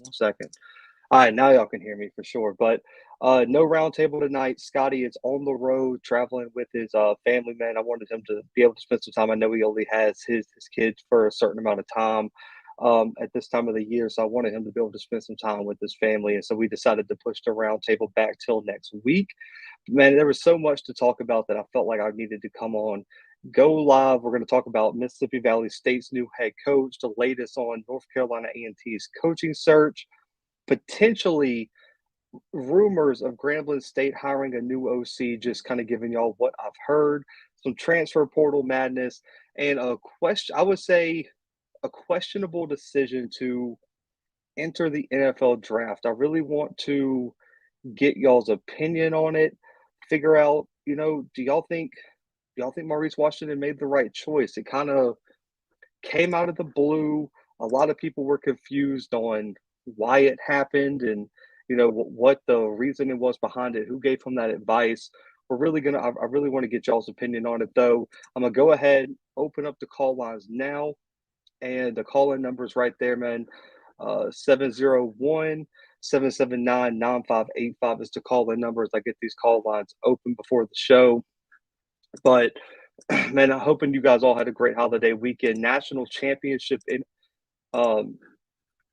One second. All right, now y'all can hear me for sure. But no roundtable tonight. Scotty is on the road traveling with his family, man. I wanted him to be able to spend some time. I know he only has his kids for a certain amount of time at this time of the year. So I wanted him to be able to spend some time with his family. And so we decided to push the roundtable back till next week. Man, there was so much to talk about that I felt like I needed to come on, go live. We're going to talk about Mississippi Valley State's new head coach, the latest on North Carolina A&T's coaching search, potentially rumors of Grambling State hiring a new OC, just kind of giving y'all what I've heard, some transfer portal madness, and a question, I would say a questionable decision to enter the NFL draft. I really want to get y'all's opinion on it, figure out, do y'all think Maurice Washington made the right choice? It kind of came out of the blue. A lot of people were confused on why it happened and what the reasoning was behind it. Who gave him that advice? We're really gonna. I really want to get y'all's opinion on it, though. I'm gonna go ahead, open up the call lines now, and the call-in number is right there, man. 701-779-9585 is the call-in number as I get these call lines open before the show. But man, I'm hoping you guys all had a great holiday weekend. Um,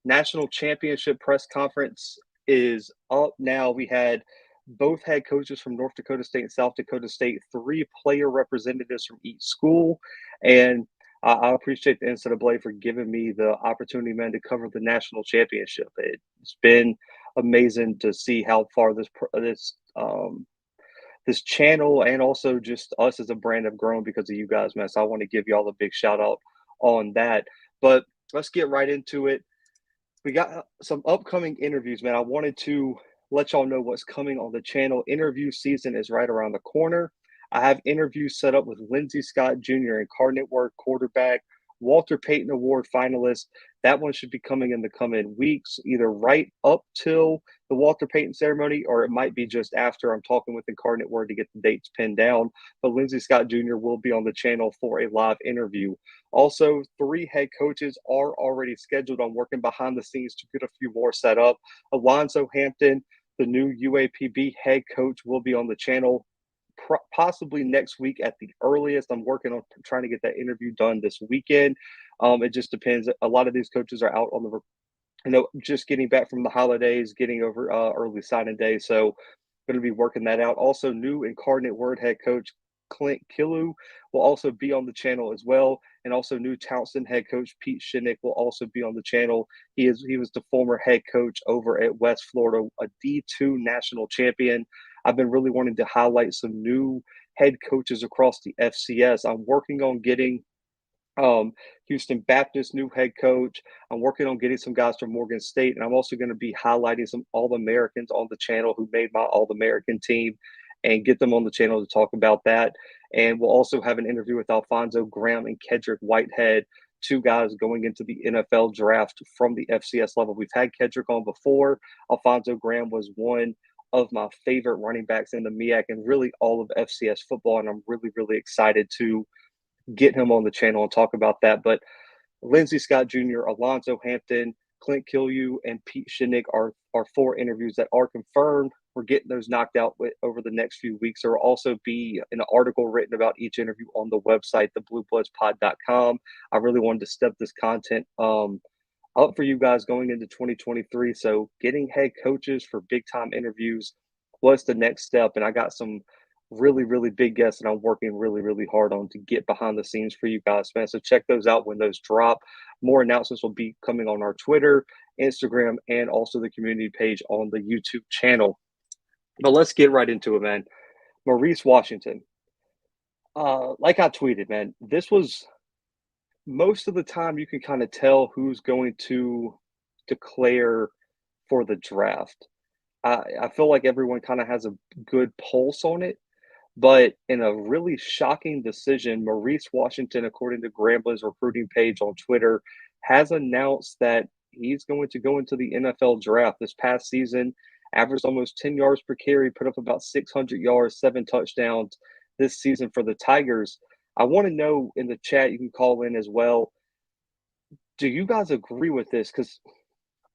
National championship press conference is up now. We had both head coaches from North Dakota State and South Dakota State, 3 player representatives from each school. And I appreciate the NCAA for giving me the opportunity, man, to cover the national championship. It's been amazing to see how far this channel and also just us as a brand have grown because of you guys, man. So I want to give y'all a big shout out on that. But let's get right into it. We got some upcoming interviews, man. I wanted to let y'all know what's coming on the channel. Interview season is right around the corner. I have interviews set up with Lindsey Scott Jr. Incarnate Word quarterback, Walter Payton Award finalist. That one should be coming in the coming weeks, either right up till the Walter Payton ceremony, or it might be just after. I'm talking with Incarnate Word to get the dates pinned down. But Lindsey Scott Jr. will be on the channel for a live interview. Also, 3 head coaches are already scheduled. I'm working behind the scenes to get a few more set up. Alonzo Hampton, the new UAPB head coach, will be on the channel possibly next week at the earliest. I'm working on trying to get that interview done this weekend. It just depends. A lot of these coaches are out on just getting back from the holidays, getting over early signing day. So going to be working that out. Also, new Incarnate Word head coach Clint Killu will also be on the channel as well. And also new Townsend head coach Pete Shinnick will also be on the channel. He was the former head coach over at West Florida, a D2 national champion. I've been really wanting to highlight some new head coaches across the FCS. I'm working on getting Houston Baptist new head coach. I'm working on getting some guys from Morgan State, and I'm also going to be highlighting some All-Americans on the channel who made my All-American team and get them on the channel to talk about that. And we'll also have an interview with Alfonso Graham and Kendrick Whitehead, 2 guys going into the NFL draft from the FCS level. We've had Kendrick on before. Alfonso Graham was one of my favorite running backs in the MEAC and really all of FCS football, and I'm really, really excited to get him on the channel and talk about that. But Lindsey Scott Jr., Alonzo Hampton, Clint Killu, and Pete Shinnick are 4 interviews that are confirmed. We're getting those knocked out over the next few weeks. There will also be an article written about each interview on the website, thebluebloodspod.com. I really wanted to step this content up for you guys going into 2023. So getting head coaches for big time interviews was the next step. And I got some really, really big guests that I'm working really, really hard on to get behind the scenes for you guys, man. So check those out when those drop. More announcements will be coming on our Twitter, Instagram, and also the community page on the YouTube channel. But let's get right into it, man. Maurice Washington. Like I tweeted, man, this was most of the time you can kind of tell who's going to declare for the draft. I feel like everyone kind of has a good pulse on it. But in a really shocking decision, Maurice Washington, according to Grambling's recruiting page on Twitter, has announced that he's going to go into the NFL draft. This past season, averaged almost 10 yards per carry, put up about 600 yards, 7 touchdowns this season for the Tigers. I want to know in the chat, you can call in as well. Do you guys agree with this? Because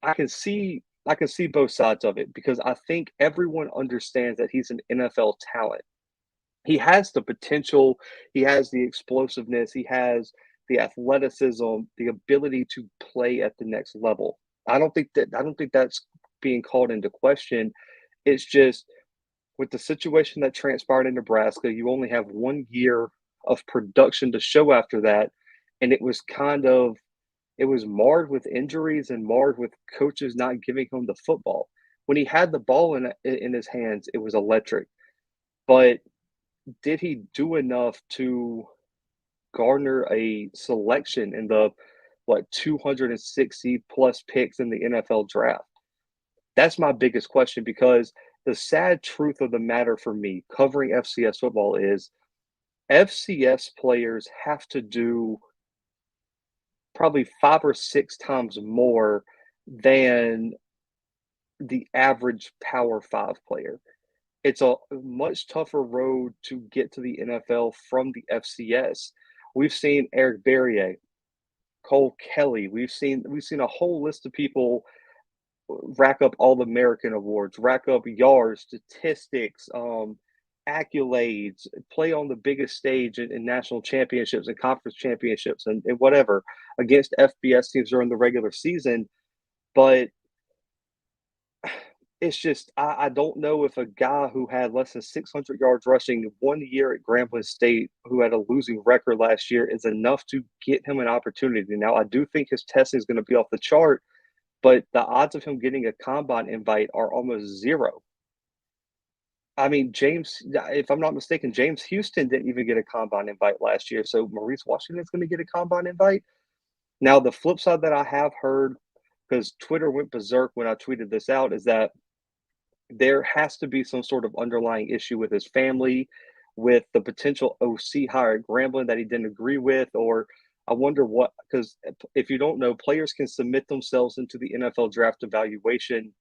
I can see both sides of it because I think everyone understands that he's an NFL talent. He has the potential, he has the explosiveness, he has the athleticism, the ability to play at the next level. I don't think that's being called into question. It's just with the situation that transpired in Nebraska, you only have 1 year of production to show after that, and it was marred with injuries and marred with coaches not giving him the football. When he had the ball in his hands, it was electric. But did he do enough to garner a selection in the 260 plus picks in the NFL draft? That's my biggest question because the sad truth of the matter for me covering FCS football is FCS players have to do probably 5 or 6 times more than the average Power 5 player. It's a much tougher road to get to the NFL from the FCS. We've seen Eric Berrier, Cole Kelly. We've seen a whole list of people rack up all American awards, rack up yards, statistics, accolades, play on the biggest stage in national championships and conference championships and whatever against FBS teams during the regular season. But it's just I don't know if a guy who had less than 600 yards rushing 1 year at Grambling State, who had a losing record last year, is enough to get him an opportunity. Now, I do think his testing is going to be off the chart, but the odds of him getting a combine invite are almost zero. I mean, if I'm not mistaken, James Houston didn't even get a combine invite last year. So Maurice Washington's going to get a combine invite. Now, the flip side that I have heard, because Twitter went berserk when I tweeted this out, is that there has to be some sort of underlying issue with his family, with the potential OC hire at Grambling that he didn't agree with, or I wonder what, because if you don't know, players can submit themselves into the NFL draft evaluation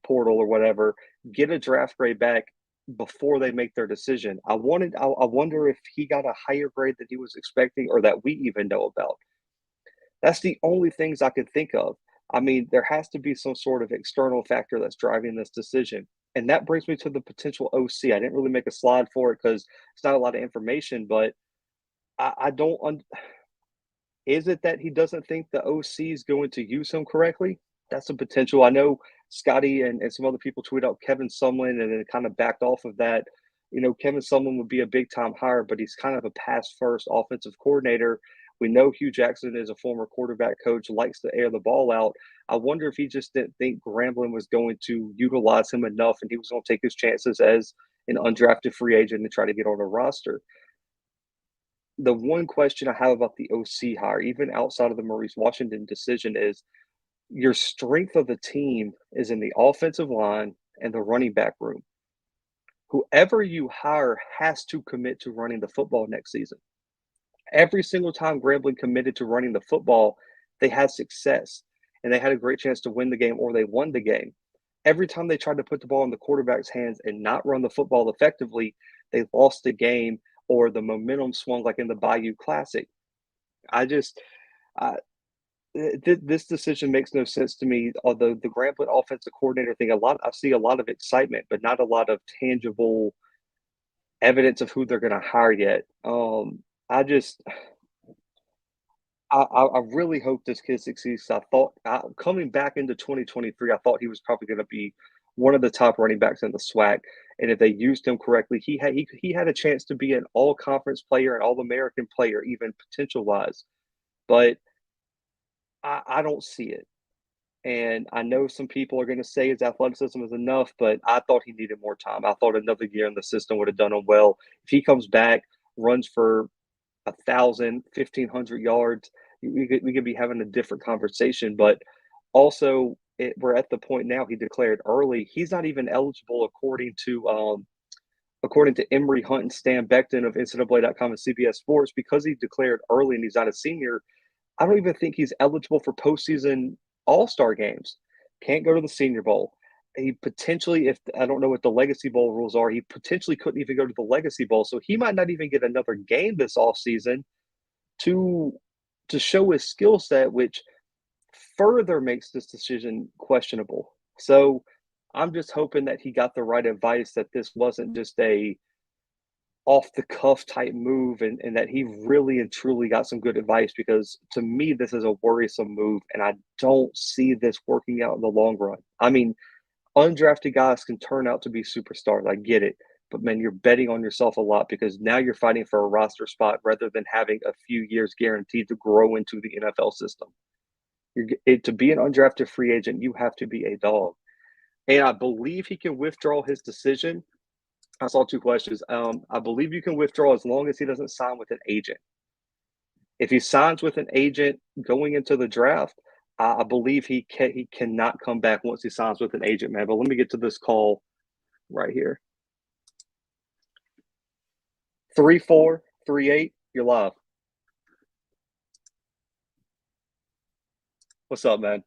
portal or whatever, get a draft grade back before they make their decision. I wonder if he got a higher grade than he was expecting or that we even know about. That's the only things I could think of. I mean, there has to be some sort of external factor that's driving this decision. And that brings me to the potential OC. I didn't really make a slide for it because it's not a lot of information, but I don't. Is it that he doesn't think the OC is going to use him correctly? That's a potential. I know Scotty and some other people tweeted out Kevin Sumlin and then kind of backed off of that. You know, Kevin Sumlin would be a big time hire, but he's kind of a pass first offensive coordinator. We know Hugh Jackson is a former quarterback coach, likes to air the ball out. I wonder if he just didn't think Grambling was going to utilize him enough and he was going to take his chances as an undrafted free agent and try to get on a roster. The one question I have about the OC hire, even outside of the Maurice Washington decision, is your strength of the team is in the offensive line and the running back room. Whoever you hire has to commit to running the football next season. Every single time Grambling committed to running the football, they had success and they had a great chance to win the game or they won the game. Every time they tried to put the ball in the quarterback's hands and not run the football effectively, they lost the game or the momentum swung like in the Bayou Classic. I just this decision makes no sense to me. Although the Grambling offensive coordinator thing, I see a lot of excitement, but not a lot of tangible evidence of who they're going to hire yet. I just I really hope this kid succeeds. Coming back into 2023, I thought he was probably going to be one of the top running backs in the SWAC, and if they used him correctly, he had a chance to be an all conference player, an all American player, even potential wise. But I don't see it. And I know some people are going to say his athleticism is enough, but I thought he needed more time. I thought another year in the system would have done him well. If he comes back, runs for 1,000, 1,500 yards, we could be having a different conversation. But also, we're at the point now. He declared early. He's not even eligible according to Emory Hunt and Stan Beckton of NCAA.com and CBS Sports, because he declared early and he's not a senior. I don't even think he's eligible for postseason all-star games. Can't go to the Senior Bowl. He potentially, if I don't know what the Legacy Bowl rules are, he potentially couldn't even go to the Legacy Bowl. So he might not even get another game this offseason to show his skill set, which further makes this decision questionable. So I'm just hoping that he got the right advice, that this wasn't just a off the cuff type move, and that he really and truly got some good advice, because to me this is a worrisome move and I don't see this working out in the long run. I mean, undrafted guys can turn out to be superstars. I get it. But man, you're betting on yourself a lot, because now you're fighting for a roster spot rather than having a few years guaranteed to grow into the NFL system. To be an undrafted free agent, you have to be a dog. And I believe he can withdraw his decision. I saw two questions. I believe you can withdraw as long as he doesn't sign with an agent. If he signs with an agent going into the draft, I believe he cannot come back once he signs with an agent, man. But let me get to this call right here. 3438, you're live. What's up, man?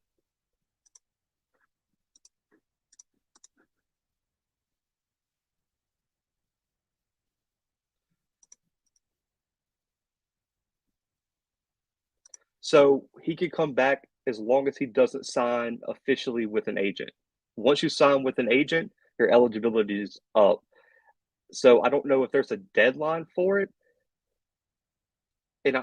So he could come back as long as he doesn't sign officially with an agent. Once you sign with an agent, your eligibility is up. So I don't know if there's a deadline for it. And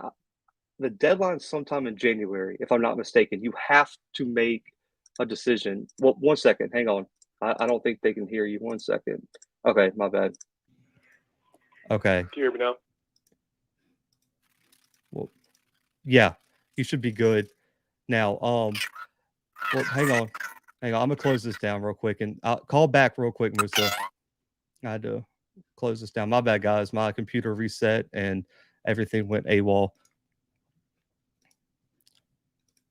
the deadline's sometime in January, if I'm not mistaken. You have to make a decision. Well, 1 second. Hang on. I don't think they can hear you. 1 second. Okay, my bad. Okay. Can you hear me now? Well, yeah, you should be good now. Well, hang on. I'm gonna close this down real quick, and I'll call back real quick, Musa. I had to close this down. My bad, guys. My computer reset and everything went AWOL.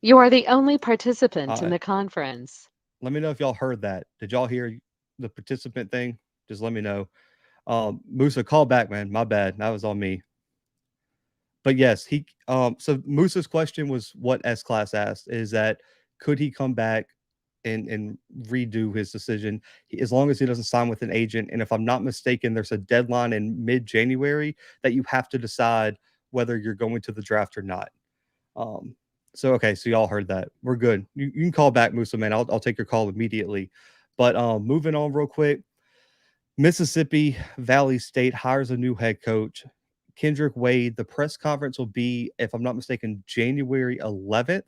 You are the only participant in the conference. Let me know if y'all heard that. Did y'all hear the participant thing? Just let me know. Musa, call back, man. My bad. That was on me. But yes, so Musa's question was what S Class asked, is that could he come back and redo his decision as long as he doesn't sign with an agent? And if I'm not mistaken, there's a deadline in mid-January that you have to decide whether you're going to the draft or not. So okay, so y'all heard that. We're good. You can call back, Musa, man. I'll take your call immediately. But moving on real quick. Mississippi Valley State hires a new head coach, Kendrick Wade. The press conference will be, if I'm not mistaken, January 11th.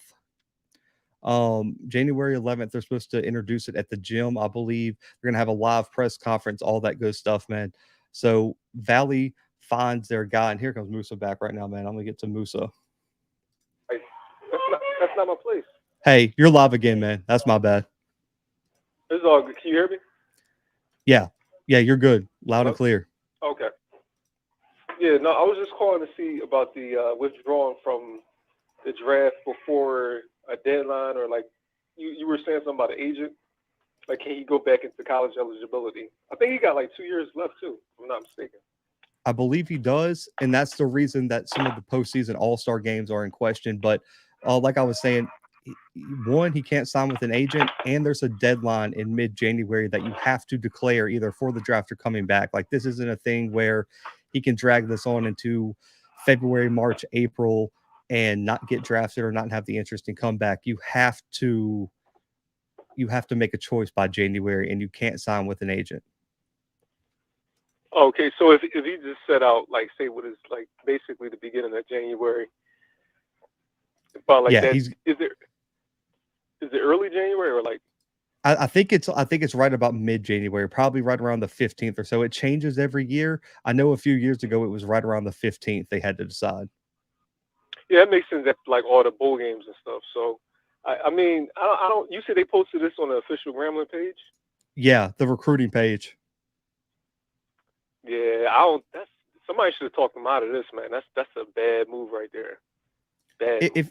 January 11th, they're supposed to introduce it at the gym. I believe they're going to have a live press conference, all that good stuff, man. So Valley finds their guy, and here comes Musa back right now, man. I'm going to get to Musa. That's not my place. Hey, you're live again, man. That's my bad. This is all good. Can you hear me? Yeah, you're good. Loud and clear. Okay. Yeah, no, I was just calling to see about the withdrawing from the draft before a deadline, or like you were saying something about an agent. Like, can he go back into college eligibility? I think he got like 2 years left too, if I'm not mistaken. I believe he does, and that's the reason that some of the postseason All-Star games are in question. But like I was saying, one, he can't sign with an agent, and there's a deadline in mid-January that you have to declare either for the draft or coming back. Like, this isn't a thing where he can drag this on into February, March, April, and not get drafted or not have the interest in comeback. You have to make a choice by January, and you can't sign with an agent. Okay, so if he just set out, like, say what is like basically the beginning of January, about like that, is it early January or like? I think it's right about mid-January, probably right around the 15th or so. It changes every year. I know a few years ago it was right around the 15th they had to decide. Yeah, it makes sense. That like all the bowl games and stuff. So, I mean, I don't. You said they posted this on the official Grambling page? Yeah, the recruiting page. Yeah, I don't. Somebody should have talked him out of this, man. That's a bad move right there. Bad move.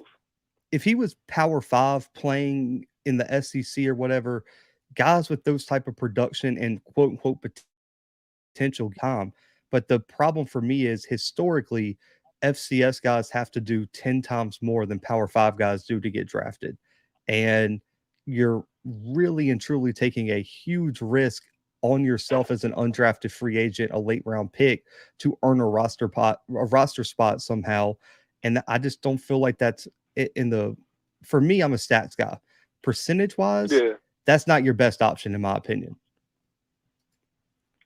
If he was Power 5 playing in the SEC or whatever, guys with those type of production and quote unquote potential time. But the problem for me is historically, FCS guys have to do 10 times more than Power 5 guys do to get drafted. And you're really and truly taking a huge risk on yourself as an undrafted free agent, a late round pick, to earn a roster spot somehow. And I just don't feel like that's in the for me, I'm a stats guy. Percentage wise, Yeah. that's not your best option in my opinion.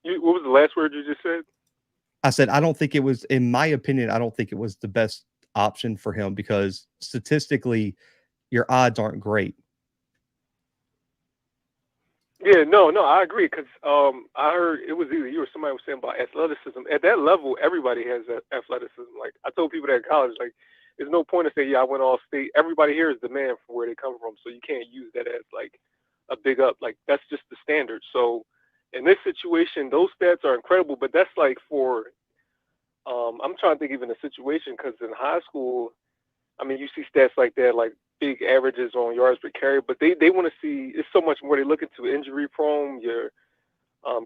What was the last word you just said? I said I don't think it was, in my opinion, I don't think it was the best option for him because statistically, your odds aren't great. Yeah, no, I agree. Because I heard it was either you or somebody was saying about athleticism. At that level, everybody has that athleticism. Like I told people that in college, like there's no point to say, yeah, I went all state. Everybody here is the man from where they come from, so you can't use that as like a big up. Like that's just the standard. So in this situation, those stats are incredible. But that's like for I'm trying to think even a situation because in high school, I mean, you see stats like that, like big averages on yards per carry, but they want to see, it's so much more they look into injury prone, your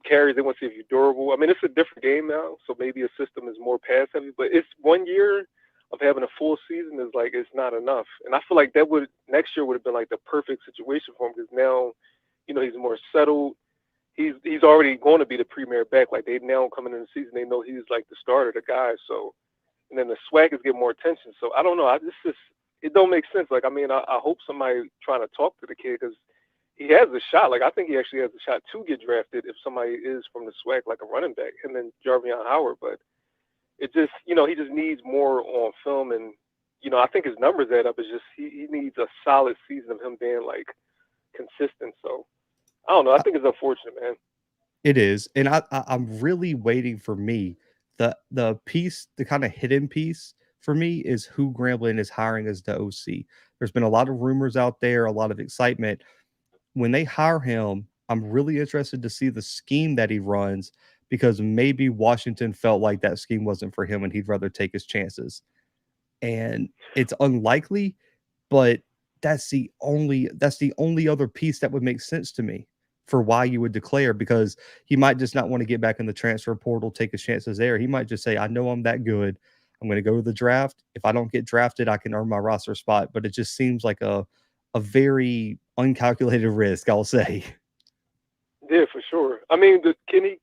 carries, they want to see if you're durable. I mean, it's a different game now, so maybe a system is more pass heavy, but it's 1 year of having a full season is like, it's not enough. And I feel like that would, next year would have been like the perfect situation for him because now, you know, he's more settled. He's already going to be the premier back. Like they now coming in the season, they know he's like the starter, the guy. So, and then the swag is getting more attention. So I don't know. It don't make sense. Like, I mean, I hope somebody trying to talk to the kid because he has a shot. Like, I think he actually has a shot to get drafted if somebody is from the swag, like a running back, and then Jarvion Howard. But it just, you know, he just needs more on film. And, you know, I think his numbers add up. It's just he needs a solid season of him being, like, consistent. So, I don't know. I think it's unfortunate, man. It is. And I'm really waiting for me. The piece, the kind of hidden piece for me is who Grambling is hiring as the OC. There's been a lot of rumors out there, a lot of excitement. When they hire him, I'm really interested to see the scheme that he runs because maybe Washington felt like that scheme wasn't for him and he'd rather take his chances. And it's unlikely, but that's the only other piece that would make sense to me for why you would declare, because he might just not want to get back in the transfer portal, take his chances there. He might just say, I know I'm that good. I'm going to go to the draft. If I don't get drafted, I can earn my roster spot. But it just seems like a very uncalculated risk, I'll say. Yeah, for sure. I mean, can he?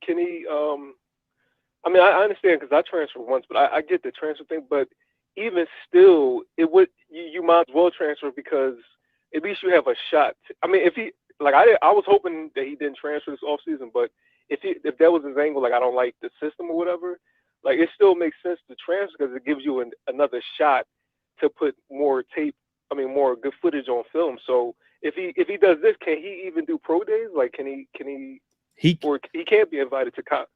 I mean, I understand because I transferred once, but I get the transfer thing. But even still, it would you might as well transfer because at least you have a shot. I mean, if he like I was hoping that he didn't transfer this offseason, but if that was his angle, like I don't like the system or whatever, like it still makes sense to transfer because it gives you another shot to put more tape. I mean, more good footage on film. So if he does this, can he even do pro days? Like, can he? Or he can't be invited to combine.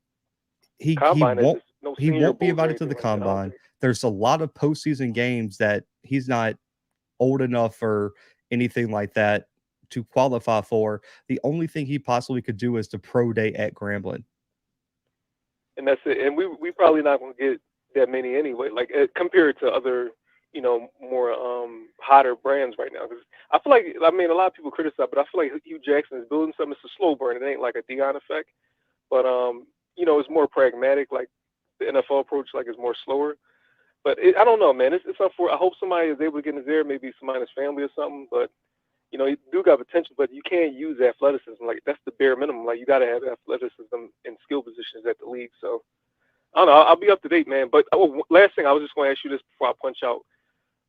He won't be invited to the combine. There's a lot of postseason games that he's not old enough or anything like that to qualify for. The only thing he possibly could do is the pro day at Grambling. And that's it. And we probably not going to get that many anyway, like compared to other, you know, more hotter brands right now. Because I feel like, I mean, a lot of people criticize, but I feel like Hugh Jackson is building something. It's a slow burn. It ain't like a Deion effect. But, you know, it's more pragmatic. Like the NFL approach, like, is more slower. But I don't know, man. It's unfortunate. I hope somebody is able to get in his ear, maybe somebody in his family or something. But, you know, you do got potential, but you can't use athleticism. Like, that's the bare minimum. Like, you got to have athleticism in skill positions at the league. So, I don't know. I'll be up to date, man. But last thing, I was just going to ask you this before I punch out.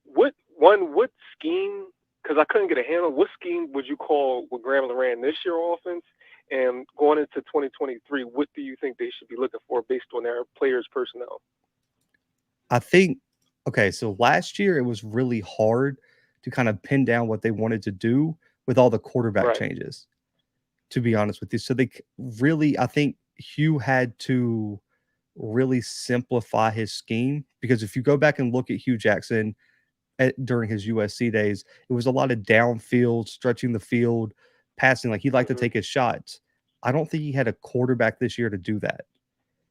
What scheme, because I couldn't get a handle, what scheme would you call what Grambling ran this year offense? And going into 2023, what do you think they should be looking for based on their players' personnel? I think, okay, so last year it was really hard to kind of pin down what they wanted to do with all the quarterback changes, to be honest with you. So they really, I think Hugh had to really simplify his scheme, because if you go back and look at Hugh Jackson during his USC days, it was a lot of downfield, stretching the field, passing. Like, he liked to take his shots. I don't think he had a quarterback this year to do that.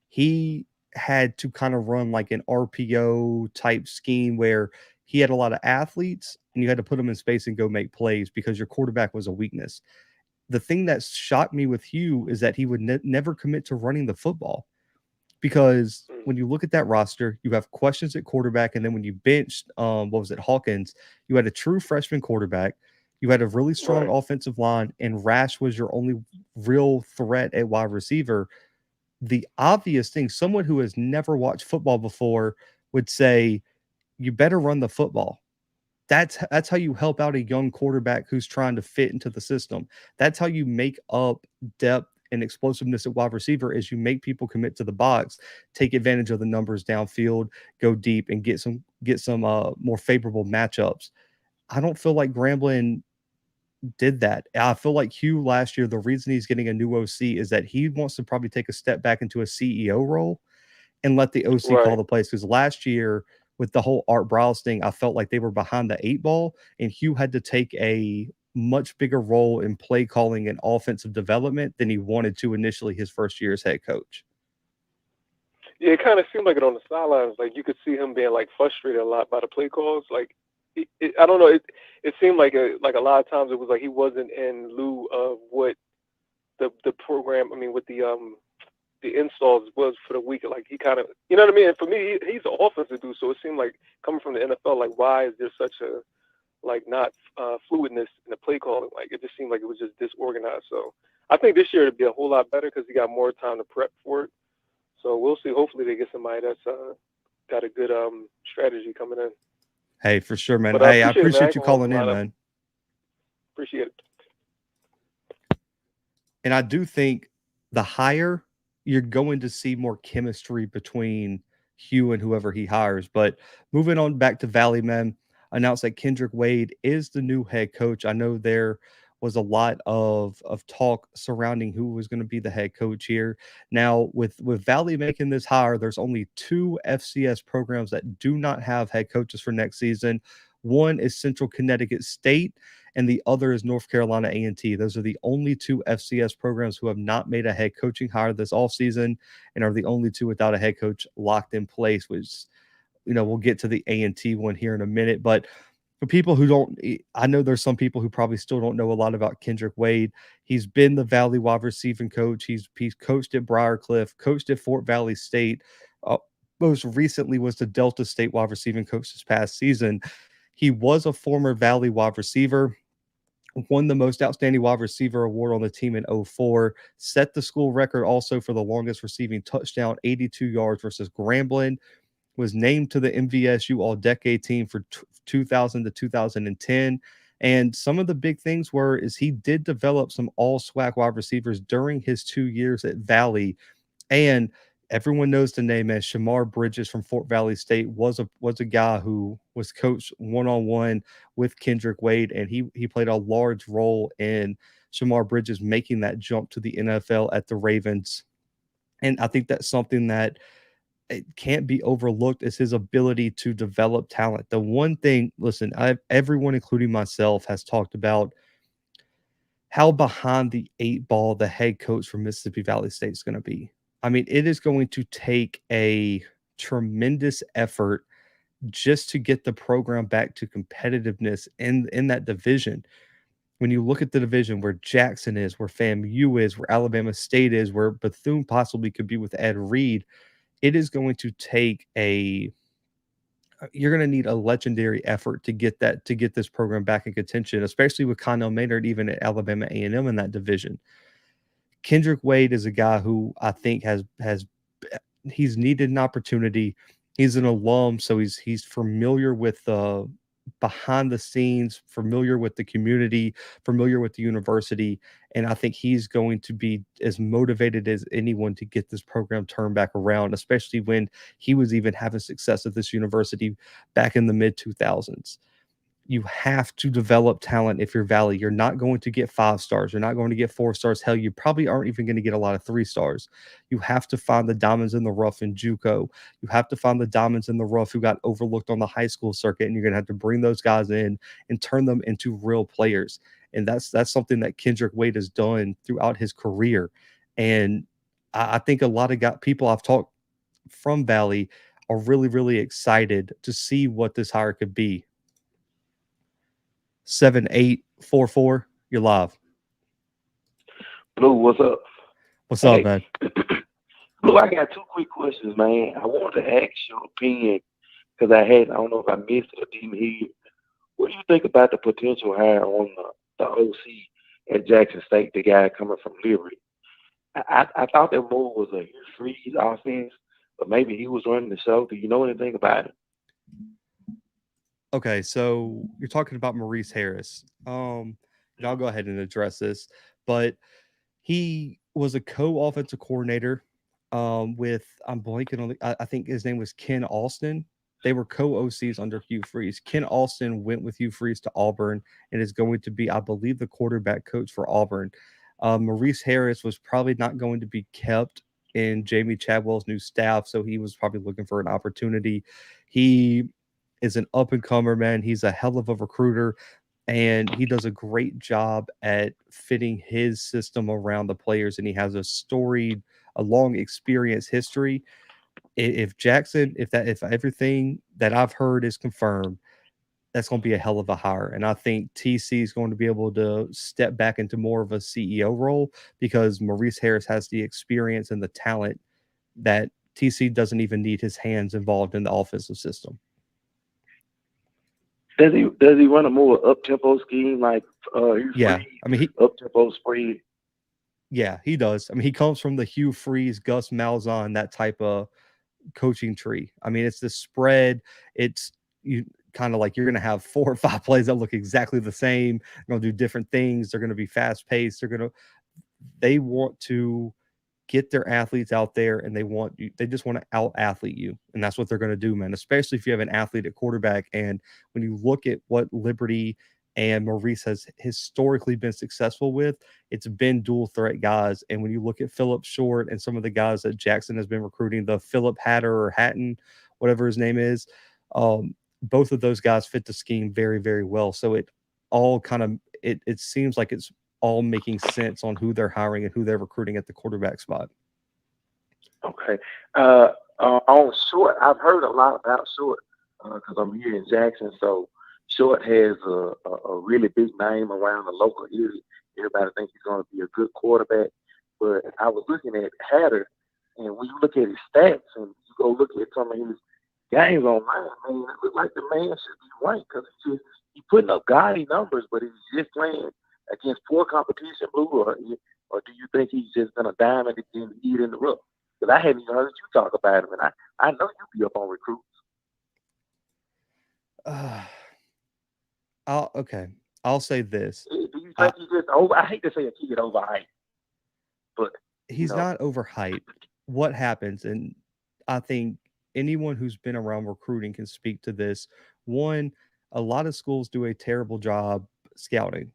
He had to kind of run like an RPO type scheme where he had a lot of athletes and you had to put them in space and go make plays because your quarterback was a weakness. The thing that shocked me with Hugh is that he would never commit to running the football, because when you look at that roster, you have questions at quarterback. And then when you benched, Hawkins, you had a true freshman quarterback. You had a really strong offensive line, and Rash was your only real threat at wide receiver. The obvious thing, someone who has never watched football before would say, you better run the football. That's how you help out a young quarterback who's trying to fit into the system. That's how you make up depth and explosiveness at wide receiver, is you make people commit to the box, take advantage of the numbers downfield, go deep, and get some more favorable matchups. I don't feel like Grambling did that. I feel like Hugh last year, the reason he's getting a new OC is that he wants to probably take a step back into a CEO role and let the OC call Right. the plays. Because last year, with the whole Art Browse thing, I felt like they were behind the 8 ball, and Hugh had to take a much bigger role in play calling and offensive development than he wanted to initially his first year as head coach. Yeah, it kind of seemed like it on the sidelines. Like you could see him being like frustrated a lot by the play calls. Like I don't know. It seemed like a lot of times it was like he wasn't in lieu of what the program. I mean, what the installs was for the week. Like he kind of, you know what I mean. And for me, he's an offensive dude, so it seemed like coming from the NFL, like why is there such a like not fluidness in the play calling? Like it just seemed like it was just disorganized. So I think this year it'd be a whole lot better because he got more time to prep for it. So we'll see. Hopefully they get somebody that's got a good strategy coming in. Hey, for sure, man. But Hey, I appreciate it, man. I appreciate ain't you gonna hold calling the in, line up. man. Appreciate it. And I do think the hire, you're going to see more chemistry between Hugh and whoever he hires. But moving on back to Valley, man, announced that Kendrick Wade is the new head coach. I know there was a lot of talk surrounding who was going to be the head coach here. Now, with Valley making this hire, there's only 2 FCS programs that do not have head coaches for next season. One is Central Connecticut State, and the other is North Carolina A&T. Those are the only 2 FCS programs who have not made a head coaching hire this offseason and are the only 2 without a head coach locked in place, which, we'll get to the A&T one here in a minute. But for people who don't, I know there's some people who probably still don't know a lot about Kendrick Wade. He's been the Valley wide receiving coach. He's coached at Briarcliff, coached at Fort Valley State. Most recently was the Delta State wide receiving coach this past season. He was a former Valley wide receiver, won the most outstanding wide receiver award on the team in 2004, set the school record also for the longest receiving touchdown, 82 yards versus Grambling, was named to the MVSU All-Decade team for 2000 to 2010. And some of the big things is he did develop some all-SWAC wide receivers during his 2 years at Valley. And everyone knows the name as Shamar Bridges from Fort Valley State was a guy who was coached one-on-one with Kendrick Wade, and he played a large role in Shamar Bridges making that jump to the NFL at the Ravens. And I think that's something that it can't be overlooked, is his ability to develop talent. The one thing, listen, everyone, including myself, has talked about how behind the 8 ball the head coach for Mississippi Valley State is going to be. I mean, it is going to take a tremendous effort just to get the program back to competitiveness in that division. When you look at the division where Jackson is, where FAMU is, where Alabama State is, where Bethune possibly could be with Ed Reed, it is going to take you're going to need a legendary effort to get this program back in contention, especially with Connell Maynard even at Alabama A&M in that division. Kendrick Wade is a guy who I think he's needed an opportunity. He's an alum, so he's familiar with the behind the scenes, familiar with the community, familiar with the university, and I think he's going to be as motivated as anyone to get this program turned back around, especially when he was even having success at this university back in the mid-2000s. You have to develop talent if you're Valley. You're not going to get 5 stars. You're not going to get 4 stars. Hell, you probably aren't even going to get a lot of 3 stars. You have to find the diamonds in the rough in JUCO. You have to find the diamonds in the rough who got overlooked on the high school circuit, and you're going to have to bring those guys in and turn them into real players. And that's something that Kendrick Wade has done throughout his career. And I think a lot of people I've talked from Valley are really, really excited to see what this hire could be. 7844, you're live. Blue, what's up? What's up, man? Blue, I got 2 quick questions, man. I wanted to ask your opinion because I don't know if I missed it or didn't hear. What do you think about the potential hire on the OC at Jackson State, the guy coming from Liberty? I thought that move was a freeze offense, but maybe he was running the show. Do you know anything about it? Okay, so you're talking about Maurice Harris. And I'll go ahead and address this, but he was a co-offensive coordinator with I'm blanking on I think his name was Ken Alston. They were co-OCs under Hugh Freeze. Ken Alston went with Hugh Freeze to Auburn and is going to be, I believe, the quarterback coach for Auburn. Maurice Harris was probably not going to be kept in Jamie Chadwell's new staff, so he was probably looking for an opportunity. He is an up-and-comer, man. He's a hell of a recruiter, and he does a great job at fitting his system around the players, and he has a long experience history. If Jackson, if everything that I've heard is confirmed, that's going to be a hell of a hire. And I think TC is going to be able to step back into more of a CEO role because Maurice Harris has the experience and the talent that TC doesn't even need his hands involved in the offensive system. Does he run a more up tempo scheme like yeah? Freeze, I mean, up tempo spread? Yeah, he does. I mean, he comes from the Hugh Freeze, Gus Malzahn, that type of coaching tree. I mean, it's the spread. It's you kind of like you're going to have 4 or 5 plays that look exactly the same. They're going to do different things. They're going to be fast paced. They want to get their athletes out there and they just want to out athlete you. And that's what they're going to do, man, especially if you have an athlete at quarterback. And when you look at what Liberty and Maurice has historically been successful with, it's been dual threat guys. And when you look at Philip Short and some of the guys that Jackson has been recruiting, the Philip Hatter or Hatton, whatever his name is, both of those guys fit the scheme very, very well. So it all kind of, it seems like it's all making sense on who they're hiring and who they're recruiting at the quarterback spot. Okay. On Short, I've heard a lot about Short because I'm here in Jackson. So Short has a really big name around the local area. Everybody thinks he's going to be a good quarterback. But I was looking at Hatter, and when you look at his stats and you go look at some of his games online, man, it looks like the man should be ranked because he's putting up gaudy numbers, but he's just playing against poor competition, Blue, or do you think he's just gonna diamond it and eat in the rough? Because I hadn't even heard you talk about him, and I know you'll be up on recruits. I'll say this. Do you think he's just over? I hate to say a kid overhyped, but he's not overhyped. What happens, and I think anyone who's been around recruiting can speak to this. One, a lot of schools do a terrible job scouting,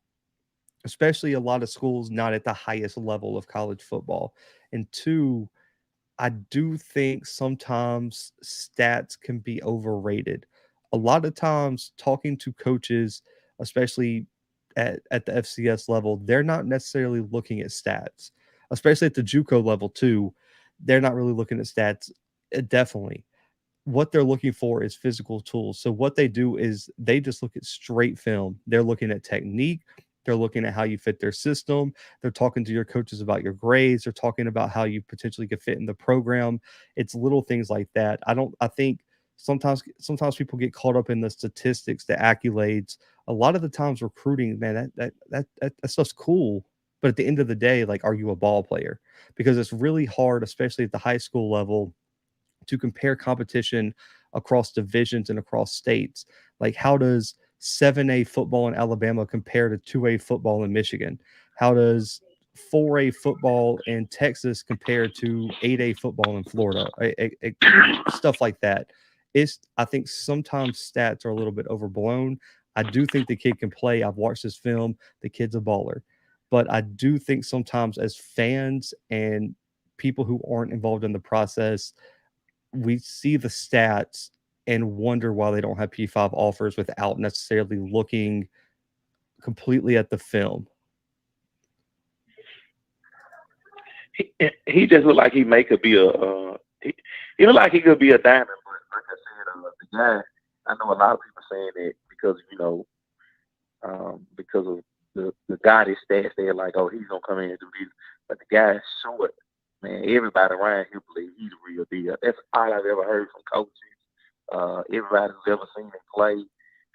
especially a lot of schools not at the highest level of college football. And two, I do think sometimes stats can be overrated. A lot of times talking to coaches, especially at the FCS level, they're not necessarily looking at stats, especially at the JUCO level too. They're not really looking at stats. Definitely. What they're looking for is physical tools. So what they do is they just look at straight film. They're looking at technique. They're looking at how you fit their system. They're talking to your coaches about your grades. They're talking about how you potentially could fit in the program. It's little things like that. I think sometimes people get caught up in the statistics, the accolades. A lot of the times recruiting, man, that stuff's cool. But at the end of the day, like, are you a ball player? Because it's really hard, especially at the high school level, to compare competition across divisions and across states. Like, how does 7A football in Alabama compare to 2A football in Michigan? How does 4A football in Texas compare to 8A football in Florida? Stuff like that. I think sometimes stats are a little bit overblown. I do think the kid can play. I've watched this film. The kid's a baller. But I do think sometimes as fans and people who aren't involved in the process, we see the stats and wonder why they don't have P5 offers without necessarily looking completely at the film. He just looked like he could be he looked like he could be a diamond, but like I said, the guy, I know a lot of people saying that because because of the gaudy stats, they're like, oh, he's gonna come in and do this, but the guy's short. Man, everybody around here believes he's a real deal. That's all I've ever heard from coaches. Everybody who's ever seen him play,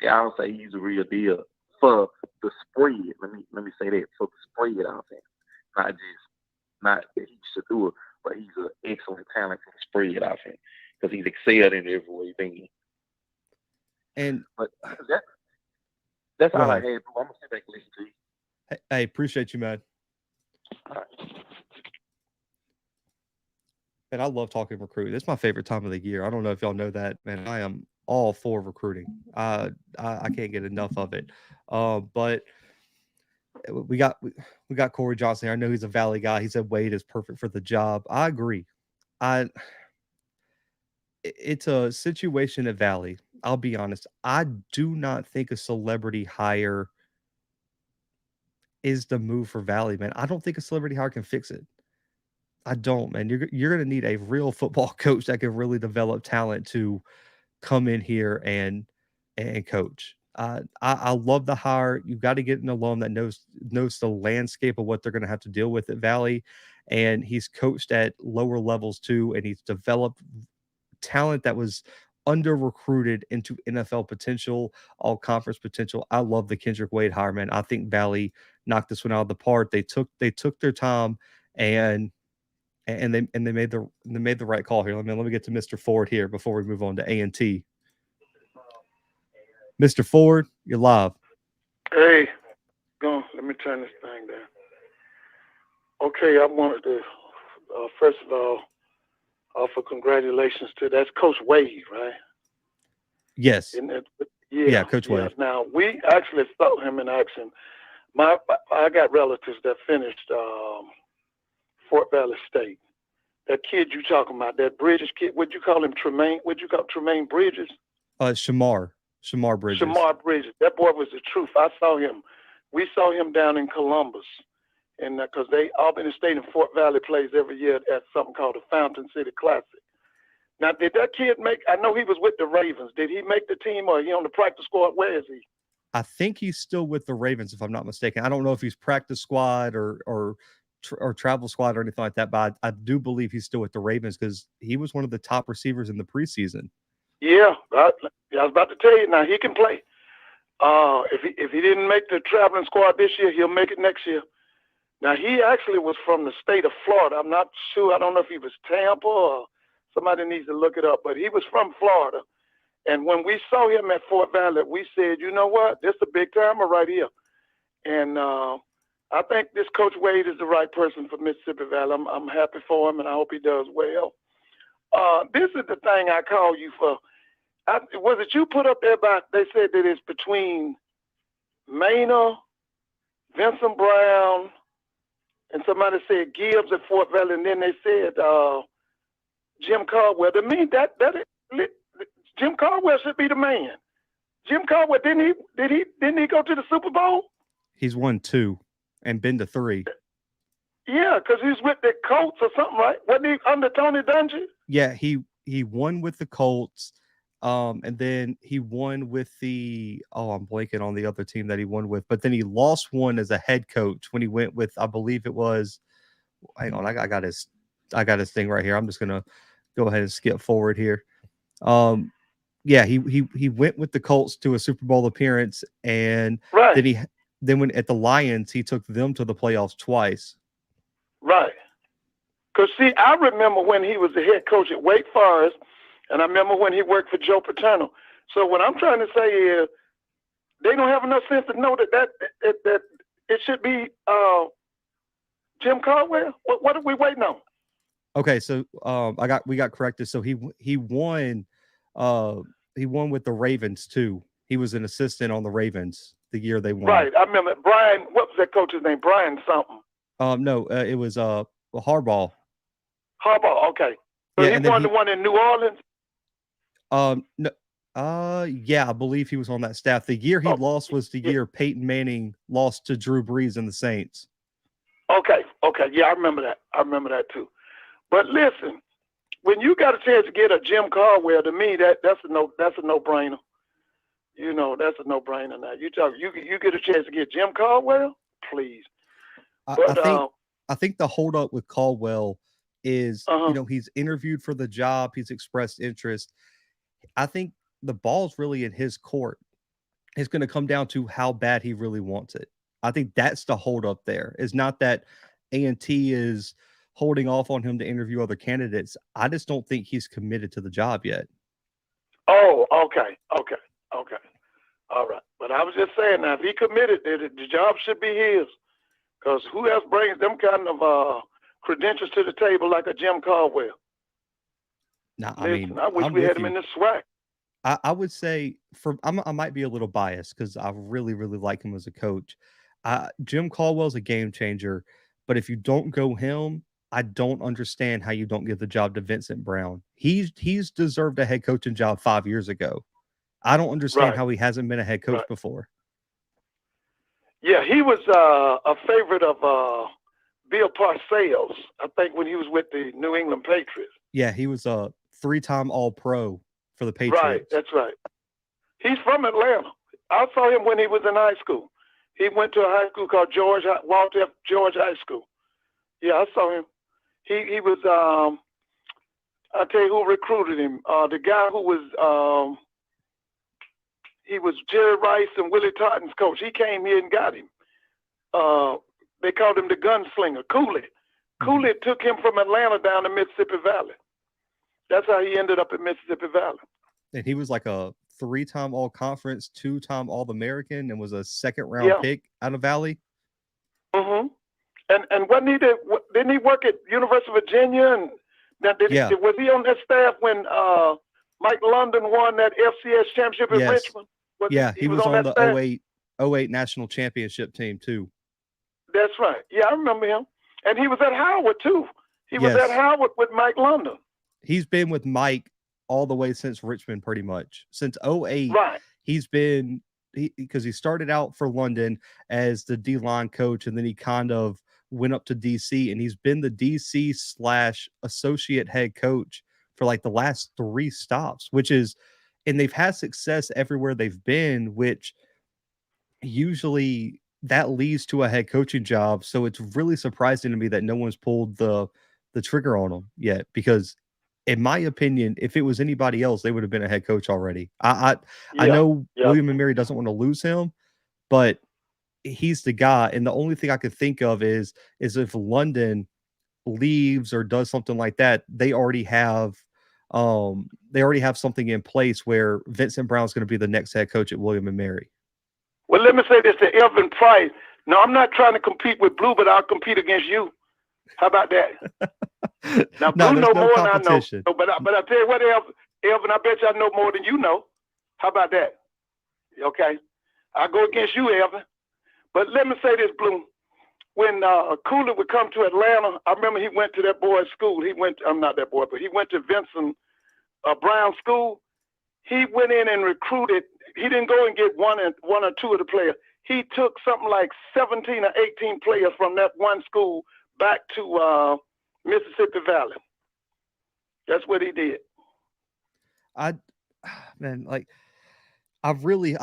they all say he's a real deal for the spread. Let me say that, for the spread offense, not that he should do it, but he's an excellent talent for the spread offense because he's excelled in every way he's been. And But that's Go all I ahead. had, bro. I'm gonna sit back and listen to you. hey, appreciate you, man. All right. And I love talking recruiting. It's my favorite time of the year. I don't know if y'all know that, man. I am all for recruiting. I can't get enough of it. But we got Corey Johnson here. I know he's a Valley guy. He said Wade is perfect for the job. I agree. It's a situation at Valley. I'll be honest. I do not think a celebrity hire is the move for Valley, man. I don't think a celebrity hire can fix it. I don't, man. You're going to need a real football coach that can really develop talent to come in here and coach. I love the hire. You've got to get an alum that knows the landscape of what they're going to have to deal with at Valley, and he's coached at lower levels too, and he's developed talent that was under recruited into NFL potential, all conference potential. I love the Kendrick Wade hire, man. I think Valley knocked this one out of the park. They took their time and they made the right call here. Let me get to Mr. Ford here before we move on to A&T. Mr. Ford, you're live. Hey, let me turn this thing down. Okay, I wanted to first of all offer congratulations to that's Coach Wade, right? Yes. Yeah, Coach Wade. Now we actually saw him in action. I got relatives that finished Fort Valley State. That kid you talking about, that Bridges kid, would you call him Tremaine? Would you call Tremaine Bridges? Shamar Bridges. Shamar Bridges. That boy was the truth. I saw him. We saw him down in Columbus, and because Albany State and Fort Valley plays every year at something called the Fountain City Classic. Now, did that kid I know he was with the Ravens. Did he make the team, or he on the practice squad? Where is he? I think he's still with the Ravens, if I'm not mistaken. I don't know if he's practice squad or travel squad or anything like that, but I do believe he's still with the Ravens because he was one of the top receivers in the preseason. Yeah, I was about to tell you. Now he can play. If he didn't make the traveling squad this year, he'll make it next year. Now he actually was from the state of Florida. I'm not sure. I don't know if he was Tampa or somebody needs to look it up, but he was from Florida. And when we saw him at Fort Valley, we said, you know what? This is a big timer right here. And I think this Coach Wade is the right person for Mississippi Valley. I'm happy for him, and I hope he does well. This is the thing I call you for. Was it you put up there they said that it's between Maynard, Vincent Brown, and somebody said Gibbs at Fort Valley, and then they said Jim Caldwell. To me, Jim Caldwell should be the man. Jim Caldwell, didn't he go to the Super Bowl? He's won 2 and been to 3. Yeah, because he's with the Colts or something, right? Wasn't he under Tony Dungy? Yeah, he won with the Colts. And then he won with I'm blanking on the other team that he won with, but then he lost one as a head coach when he went with, I believe it was, hang on, I got his thing right here. I'm just going to go ahead and skip forward here. Yeah, he went with the Colts to a Super Bowl appearance, and right. then when at the Lions, he took them to the playoffs twice. Right. Because, see, I remember when he was the head coach at Wake Forest, and I remember when he worked for Joe Paterno. So what I'm trying to say is they don't have enough sense to know that it should be Jim Caldwell. What are we waiting on? Okay, so we got corrected. So he won with the Ravens too. He was an assistant on the Ravens the year they won. Right. I remember Brian. What was that coach's name? Brian something. No, it was Harbaugh. Harbaugh. Okay. So yeah, he won the one in New Orleans. No. Yeah, I believe he was on that staff. The year he lost was the year Peyton Manning lost to Drew Brees and the Saints. Okay. Yeah, I remember that too. But listen, when you got a chance to get a Jim Caldwell, to me that's a no-brainer. You know, that's a no-brainer now. You get a chance to get Jim Caldwell, please. I think the holdup with Caldwell is, he's interviewed for the job, he's expressed interest. I think the ball's really in his court. It's going to come down to how bad he really wants it. I think that's the holdup there. It's not that A&T is holding off on him to interview other candidates. I just don't think he's committed to the job yet. Oh, okay. Okay. All right. But I was just saying, now, if he committed, the job should be his. Because who else brings them kind of credentials to the table like a Jim Caldwell? Now, Listen, I wish I'm we with had him in you. the SWAC. I would say I might be a little biased because I really, really like him as a coach. Jim Caldwell's a game changer, but if you don't go him, I don't understand how you don't give the job to Vincent Brown. He's deserved a head coaching job 5 years ago. I don't understand Right. how he hasn't been a head coach Right. before. Yeah, he was a favorite of Bill Parcells, I think, when he was with the New England Patriots. Yeah, he was a 3-time All-Pro for the Patriots. Right, that's right. He's from Atlanta. I saw him when he was in high school. He went to a high school called Walter F. George High School. Yeah, I saw him. He was, I'll tell you who recruited him. The guy who was, he was Jerry Rice and Willie Totten's coach. He came here and got him. They called him the gunslinger, Cooley. Cooley took him from Atlanta down to Mississippi Valley. That's how he ended up in Mississippi Valley. And he was like a 3-time All-Conference, 2-time All-American, and was a second-round pick out of Valley. Mm-hmm. And wasn't he didn't he work at University of Virginia? And was he on that staff when Mike London won that FCS championship in Richmond? He was on the 08 national championship team too. That's right. Yeah, I remember him. And he was at Howard too. He was at Howard with Mike London. He's been with Mike all the way since Richmond, pretty much. Since 08, right. He's been because he started out for London as the D-line coach, and then he kind of went up to DC, and he's been the DC/associate head coach for like the last 3 stops, and they've had success everywhere they've been, which usually that leads to a head coaching job. So it's really surprising to me that no one's pulled the trigger on them yet, because in my opinion, if it was anybody else, they would have been a head coach already. I know William and Mary doesn't want to lose him, but he's the guy. And the only thing I could think of is if London leaves or does something like that, they already have something in place where Vincent Brown's going to be the next head coach at William and Mary. Well, let me say this to Elvin Price. No, I'm not trying to compete with Blue, but I'll compete against you. How about that? Now, Blue know more than I know. But I tell you what, Elvin, I bet you I know more than you know. How about that? Okay. I'll go against you, Elvin. But let me say this, Blue. When Cooley would come to Atlanta, I remember he went to that boy's school. I'm not that boy, but he went to Vincent Brown School. He went in and recruited. He didn't go and get one or two of the players. He took something like 17 or 18 players from that one school back to Mississippi Valley. That's what he did. I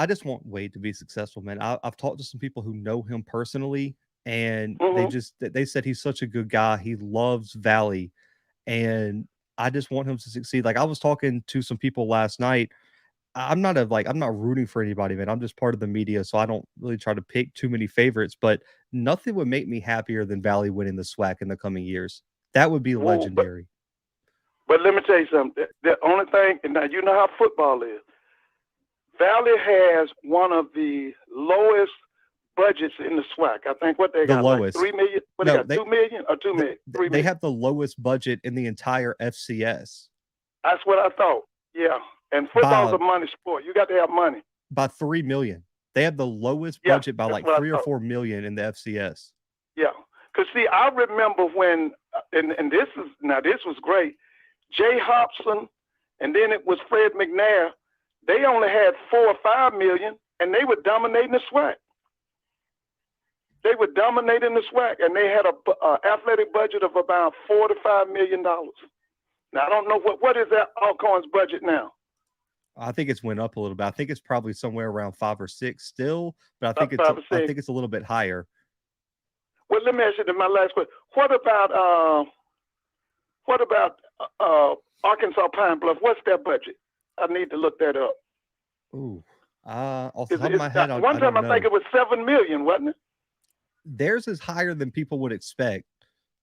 just want Wade to be successful, man. I've talked to some people who know him personally, and they said he's such a good guy. He loves Valley, and I just want him to succeed. Like, I was talking to some people last night. I'm not rooting for anybody, man. I'm just part of the media, so I don't really try to pick too many favorites, but nothing would make me happier than Valley winning the SWAC in the coming years. That would be legendary. But let me tell you something. The only thing, and now you know how football is. Valley has one of the lowest budgets in the SWAC. I think what they got, lowest. Like $3 million. What they got, $2 million or $2 million? $3 million. They have the lowest budget in the entire FCS. That's what I thought. Yeah. And football's a money sport. You got to have money. By $3 million. They have the lowest budget by like $3 or $4 million in the FCS. Yeah. Because, see, I remember when, and this was great, Jay Hobson, and then it was Fred McNair. They only had $4 or $5 million, and they were dominating the SWAC. They were dominating the SWAC, and they had a athletic budget of about $4 to $5 million. Now, I don't know what is that Alcorn's budget now. I think it's went up a little bit. I think it's probably somewhere around 5 or 6 still, but I think it's a little bit higher. Well, let me ask you my last question. What about Arkansas Pine Bluff? What's their budget? I need to look that up. Ooh, off the top of my head, I one time I think it was $7 million, wasn't it? Theirs is higher than people would expect.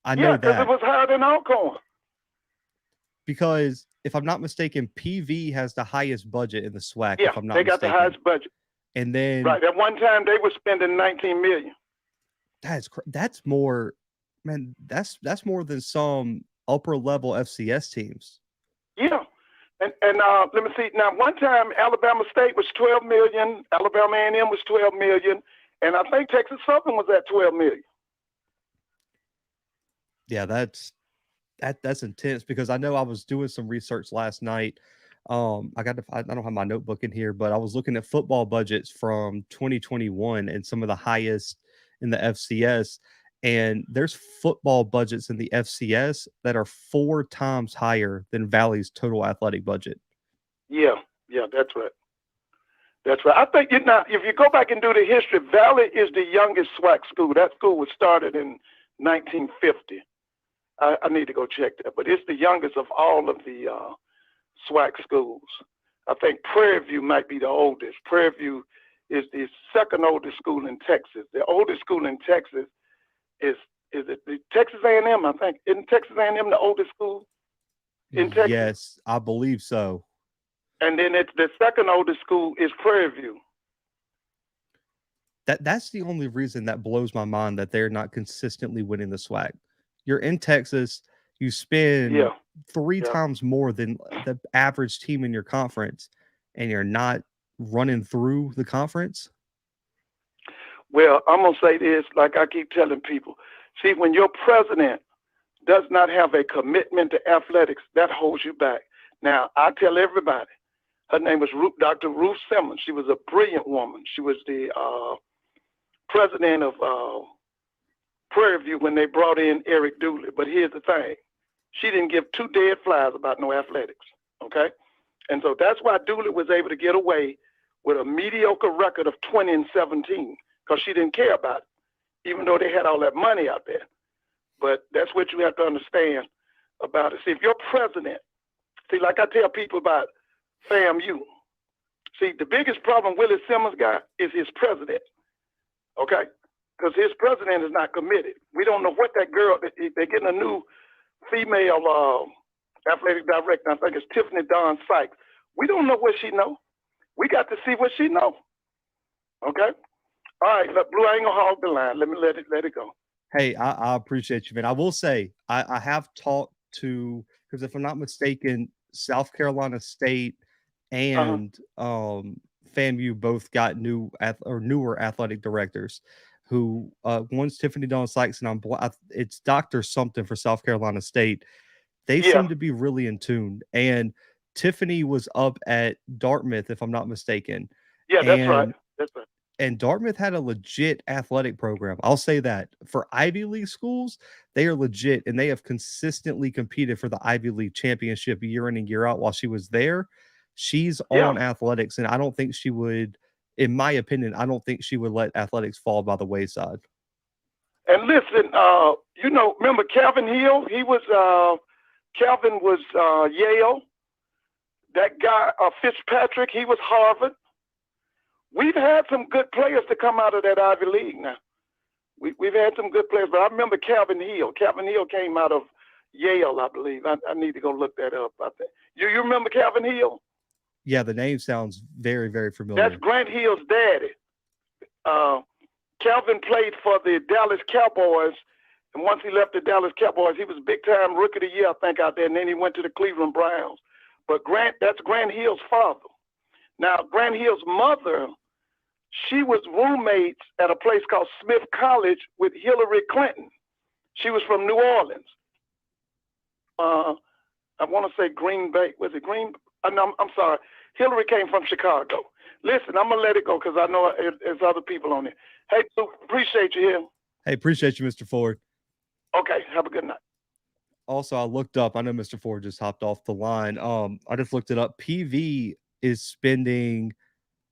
I know that. Yeah, because it was higher than Alcorn. because if I'm not mistaken, PV has the highest budget in the SWAC. Yeah, if I'm not they got mistaken. the highest budget. And then Right. At one time, they were spending $19 million. That's more, man. That's more than some upper level FCS teams. Yeah. And let me see. Now, one time, Alabama State was $12 million. Alabama A&M was $12 million. And I think Texas Southern was at $12 million. Yeah, that's intense, because I know I was doing some research last night. I don't have my notebook in here, but I was looking at football budgets from 2021 and some of the highest in the FCS. And there's football budgets in the FCS that are 4 times higher than Valley's total athletic budget. Yeah, that's right. That's right. I think if you go back and do the history, Valley is the youngest SWAC school. That school was started in 1950. I need to go check that, but it's the youngest of all of the SWAC schools. I think Prairie View might be the oldest. Prairie View is the second oldest school in Texas. The oldest school in Texas is it the Texas A&M, I think. Isn't Texas A&M the oldest school in Texas? Yes, I believe so. And then it's the second oldest school is Prairie View. That's the only reason that blows my mind, that they're not consistently winning the SWAC. You're in Texas, you spend 3 times more than the average team in your conference, and you're not running through the conference. Well, I'm going to say this, like I keep telling people. See, when your president does not have a commitment to athletics, that holds you back. Now, I tell everybody, her name was Dr. Ruth Simmons. She was a brilliant woman. She was the president of Prairie View when they brought in Eric Dooley. But here's the thing. She didn't give 2 dead flies about no athletics, okay? And so that's why Dooley was able to get away with a mediocre record of 20-17, because she didn't care about it, even though they had all that money out there. But that's what you have to understand about it. See, if your president, like I tell people about FAMU, see, the biggest problem Willie Simmons got is his president, okay? Because his president is not committed. We don't know what that girl, they're getting a new female athletic director. I think it's Tiffany Dawn Sykes. We don't know what she know. We got to see what she know. Okay? All right, look, Blue, I ain't gonna hog the line. Let me let it go. Hey, I appreciate you, man. I will say I have talked to, because if I'm not mistaken, South Carolina State and FAMU both got newer athletic directors. Who one's Tiffany Dawn Sykes, and it's Dr. something for South Carolina State. They seem to be really in tune. And Tiffany was up at Dartmouth, if I'm not mistaken. Yeah, that's right. That's right. And Dartmouth had a legit athletic program. I'll say that. For Ivy League schools, they are legit, and they have consistently competed for the Ivy League championship year in and year out. While she was there, she's on athletics, and I don't think she would. In my opinion, I don't think she would let athletics fall by the wayside. And listen, remember Calvin Hill? Calvin was Yale. That guy, Fitzpatrick, he was Harvard. We've had some good players to come out of that Ivy League now. We've had some good players, but I remember Calvin Hill. Calvin Hill came out of Yale, I believe. I need to go look that up. I think. You remember Calvin Hill? Yeah, the name sounds very, very familiar. That's Grant Hill's daddy. Calvin played for the Dallas Cowboys, and once he left the Dallas Cowboys, he was big-time Rookie of the Year, I think, out there, and then he went to the Cleveland Browns. But that's Grant Hill's father. Now, Grant Hill's mother, she was roommates at a place called Smith College with Hillary Clinton. She was from New Orleans. I want to say Green Bay. Was it Green? I'm sorry. Hillary came from Chicago. Listen, I'm going to let it go because I know there's other people on there. Hey, appreciate you here. Hey, appreciate you, Mr. Ford. Okay, have a good night. Also, I looked up. I know Mr. Ford just hopped off the line. I just looked it up. PV is spending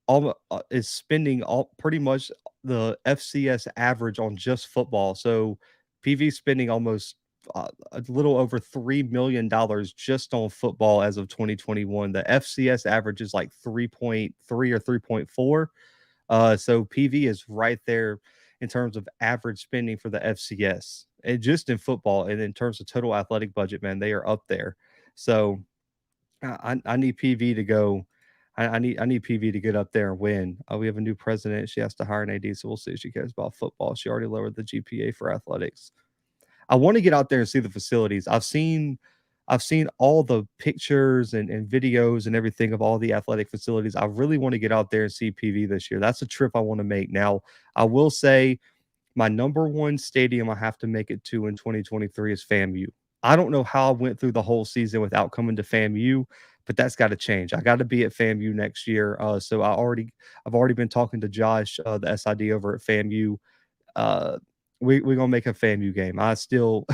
pretty much the FCS average on just football. So PV spending almost a little over $3 million just on football as of 2021. The FCS average is like 3.3 or 3.4. So PV is right there in terms of average spending for the FCS, and just in football. And in terms of total athletic budget, man, they are up there. So I need PV to go. I need PV to get up there and win. We have a new president. She has to hire an AD, so we'll see if she cares about football. She already lowered the GPA for athletics. I want to get out there and see the facilities. I've seen all the pictures and videos and everything of all the athletic facilities. I really want to get out there and see PV this year. That's a trip I want to make. Now, I will say my number one stadium I have to make it to in 2023 is FAMU. I don't know how I went through the whole season without coming to FAMU, but that's got to change. I got to be at FAMU next year. So I've already been talking to Josh, the SID over at FAMU. We're gonna make a FAMU game. I still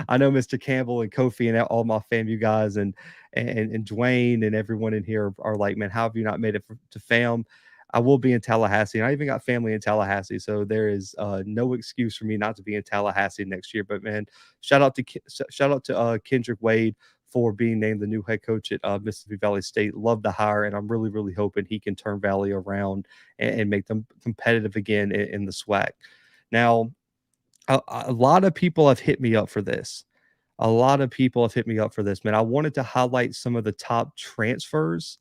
I know Mr. Campbell and Kofi and all my FAMU guys and Dwayne and everyone in here are like, man, how have you not made it to FAM? I will be in Tallahassee, and I even got family in Tallahassee, so there is no excuse for me not to be in Tallahassee next year. But man, shout out to Kendrick Wade for being named the new head coach at Mississippi Valley State. Love the hire, and I'm really, really hoping he can turn Valley around and make them competitive again in the SWAC. Now, a lot of people have hit me up for this. A lot of people have hit me up for this, man. I wanted to highlight some of the top transfers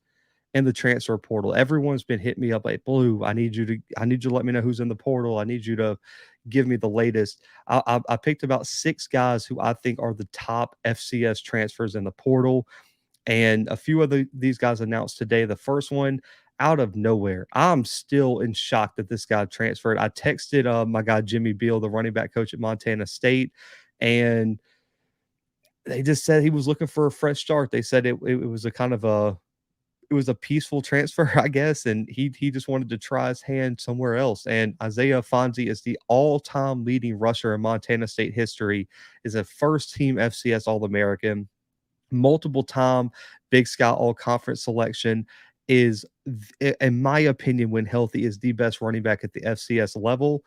in the transfer portal. Everyone's been hitting me up like, Blue, I need you to let me know who's in the portal. I need you to give me the latest. I picked about 6 guys who I think are the top FCS transfers in the portal. And a few of these guys announced today. The first one, out of nowhere, I'm still in shock that this guy transferred. I texted my guy Jimmy Beal, the running back coach at Montana State, and they just said he was looking for a fresh start. They said it was a kind of a peaceful transfer, I guess, and he just wanted to try his hand somewhere else. And Isaiah Fonzie is the all-time leading rusher in Montana State history, is a first-team FCS All-American, multiple-time Big Sky All-Conference selection, is, in my opinion, when healthy, is the best running back at the FCS level.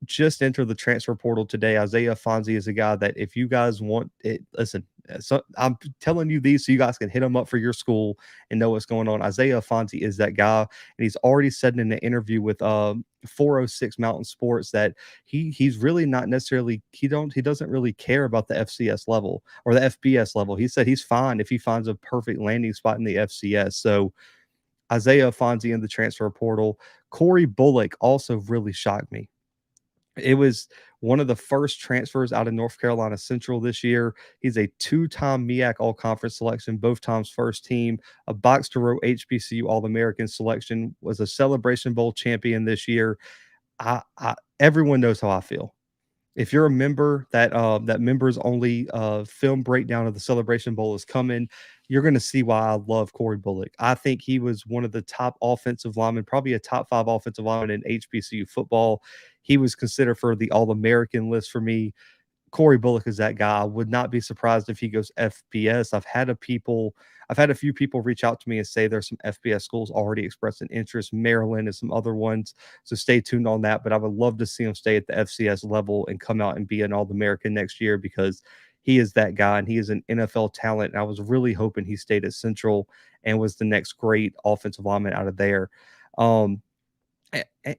Just entered the transfer portal today. Isaiah Fonzie is a guy that if you guys want it, listen, so I'm telling you these so you guys can hit him up for your school and know what's going on. Isaiah Fonzie is that guy, and he's already said in an interview with 406 Mountain Sports that he's really not necessarily he doesn't really care about the FCS level or the FBS level. He said he's fine if he finds a perfect landing spot in the FCS. So Isaiah Fonzie in the transfer portal. Corey Bullock also really shocked me. It was one of the first transfers out of North Carolina Central this year. He's a 2-time MEAC All-Conference selection, both times first team, a box-to-row HBCU All-American selection, was a Celebration Bowl champion this year. Everyone knows how I feel. If you're a member, that members only film breakdown of the Celebration Bowl is coming, you're going to see why I love Corey Bullock. I think he was one of the top offensive linemen, probably a top 5 offensive lineman in HBCU football. He was considered for the All-American list for me. Corey Bullock is that guy. I would not be surprised if he goes FBS. I've had a few people reach out to me and say there's some FBS schools already expressing interest, Maryland and some other ones. So stay tuned on that. But I would love to see him stay at the FCS level and come out and be an All-American next year, because he is that guy and he is an NFL talent. And I was really hoping he stayed at Central and was the next great offensive lineman out of there.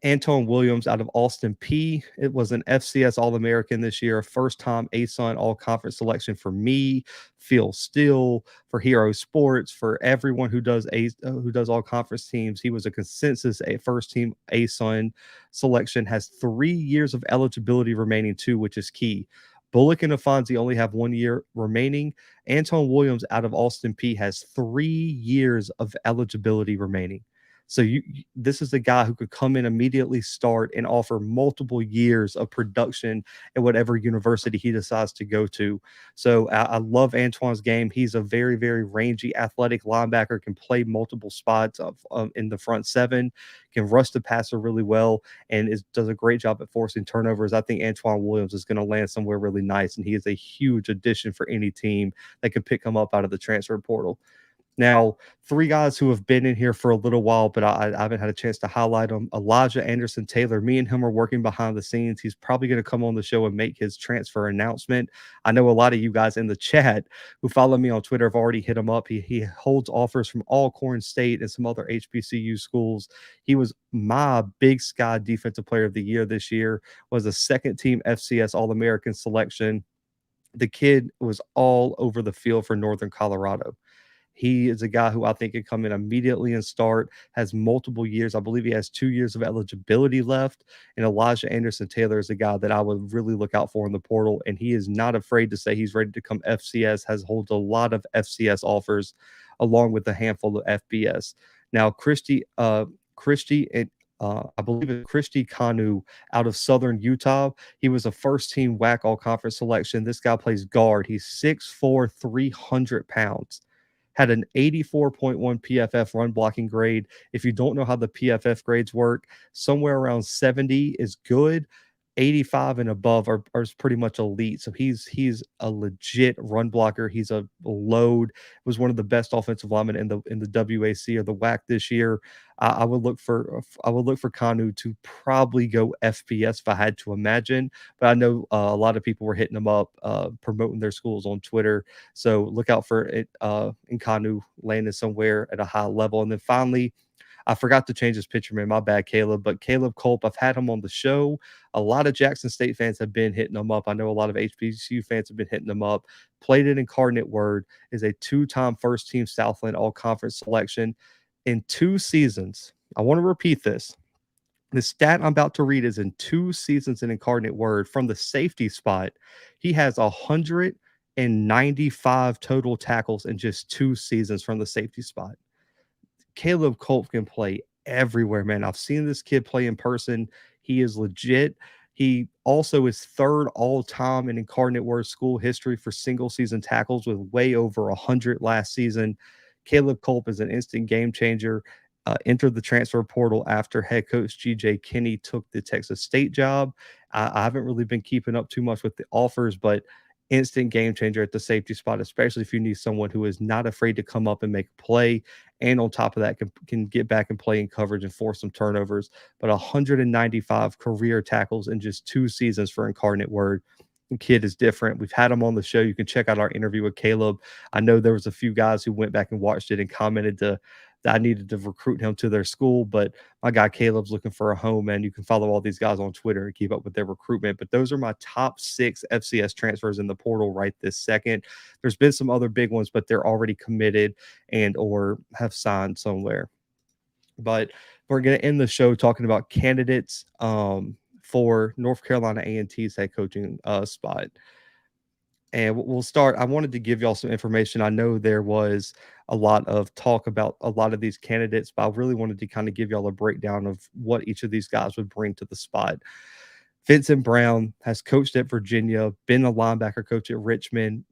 Anton Williams out of Austin P. It was an FCS All-American this year, first-time ASUN All-Conference selection for me, Phil Steele, for Hero Sports, for everyone who does All-Conference teams. He was a consensus first-team ASUN selection, has 3 years of eligibility remaining too, which is key. Bullock and Afonso only have 1 year remaining. Anton Williams out of Austin P has 3 years of eligibility remaining. So this is the guy who could come in immediately, start, and offer multiple years of production at whatever university he decides to go to. So I love Antoine's game. He's a very, very rangy, athletic linebacker, can play multiple spots in the front 7, can rush the passer really well, and does a great job at forcing turnovers. I think Antoine Williams is going to land somewhere really nice, and he is a huge addition for any team that could pick him up out of the transfer portal. Now, 3 guys who have been in here for a little while, but I haven't had a chance to highlight them. Elijah Anderson Taylor, me and him are working behind the scenes. He's probably going to come on the show and make his transfer announcement. I know a lot of you guys in the chat who follow me on Twitter have already hit him up. He holds offers from Alcorn State and some other HBCU schools. He was my Big Sky Defensive Player of the Year this year, was a second-team FCS All-American selection. The kid was all over the field for Northern Colorado. He is a guy who I think could come in immediately and start, has multiple years. I believe he has 2 years of eligibility left. And Elijah Anderson Taylor is a guy that I would really look out for in the portal. And he is not afraid to say he's ready to come FCS, holds a lot of FCS offers along with a handful of FBS. Now, Christy and I believe it's Christy Kanu out of Southern Utah. He was a first-team WAC all-conference selection. This guy plays guard. He's 6'4", 300 pounds. Had an 84.1 PFF run blocking grade. If you don't know how the PFF grades work, somewhere around 70 is good. 85 and above are pretty much elite. So he's a legit run blocker. He's a load. Was one of the best offensive linemen in the WAC or the WAC this year. I would look for Kanu to probably go FBS if I had to imagine. But I know a lot of people were hitting him up, promoting their schools on Twitter. So look out for it in Kanu landing somewhere at a high level. And then finally, I forgot to change his picture, man. My bad, Caleb. But Caleb Culp, I've had him on the show. A lot of Jackson State fans have been hitting him up. I know a lot of HBCU fans have been hitting him up. Played it Incarnate Word, is a 2-time first-team Southland all-conference selection in 2 seasons. I want to repeat this. The stat I'm about to read is in 2 seasons in Incarnate Word. From the safety spot, he has 195 total tackles in just 2 seasons from the safety spot. Caleb Culp can play everywhere, man. I've seen this kid play in person. He is legit. He also is 3rd all-time in Incarnate Word school history for single-season tackles with way over 100 last season. Caleb Culp is an instant game changer. Entered the transfer portal after head coach G.J. Kinney took the Texas State job. I haven't really been keeping up too much with the offers, but instant game changer at the safety spot, especially if you need someone who is not afraid to come up and make a play. And on top of that, can get back and play in coverage and force some turnovers. But 195 career tackles in just 2 seasons for Incarnate Word. The kid is different. We've had him on the show. You can check out our interview with Caleb. I know there was a few guys who went back and watched it and commented that I needed to recruit him to their school, but my guy Caleb's looking for a home, and you can follow all these guys on Twitter and keep up with their recruitment. But those are my top 6 FCS transfers in the portal right this second. There's been some other big ones, but they're already committed and or have signed somewhere. But we're going to end the show talking about candidates for North Carolina A&T's head coaching spot. And we'll start. I wanted to give y'all some information. I know there was a lot of talk about a lot of these candidates, but I really wanted to kind of give y'all a breakdown of what each of these guys would bring to the spot. Vincent Brown has coached at Virginia, been a linebacker coach at Richmond,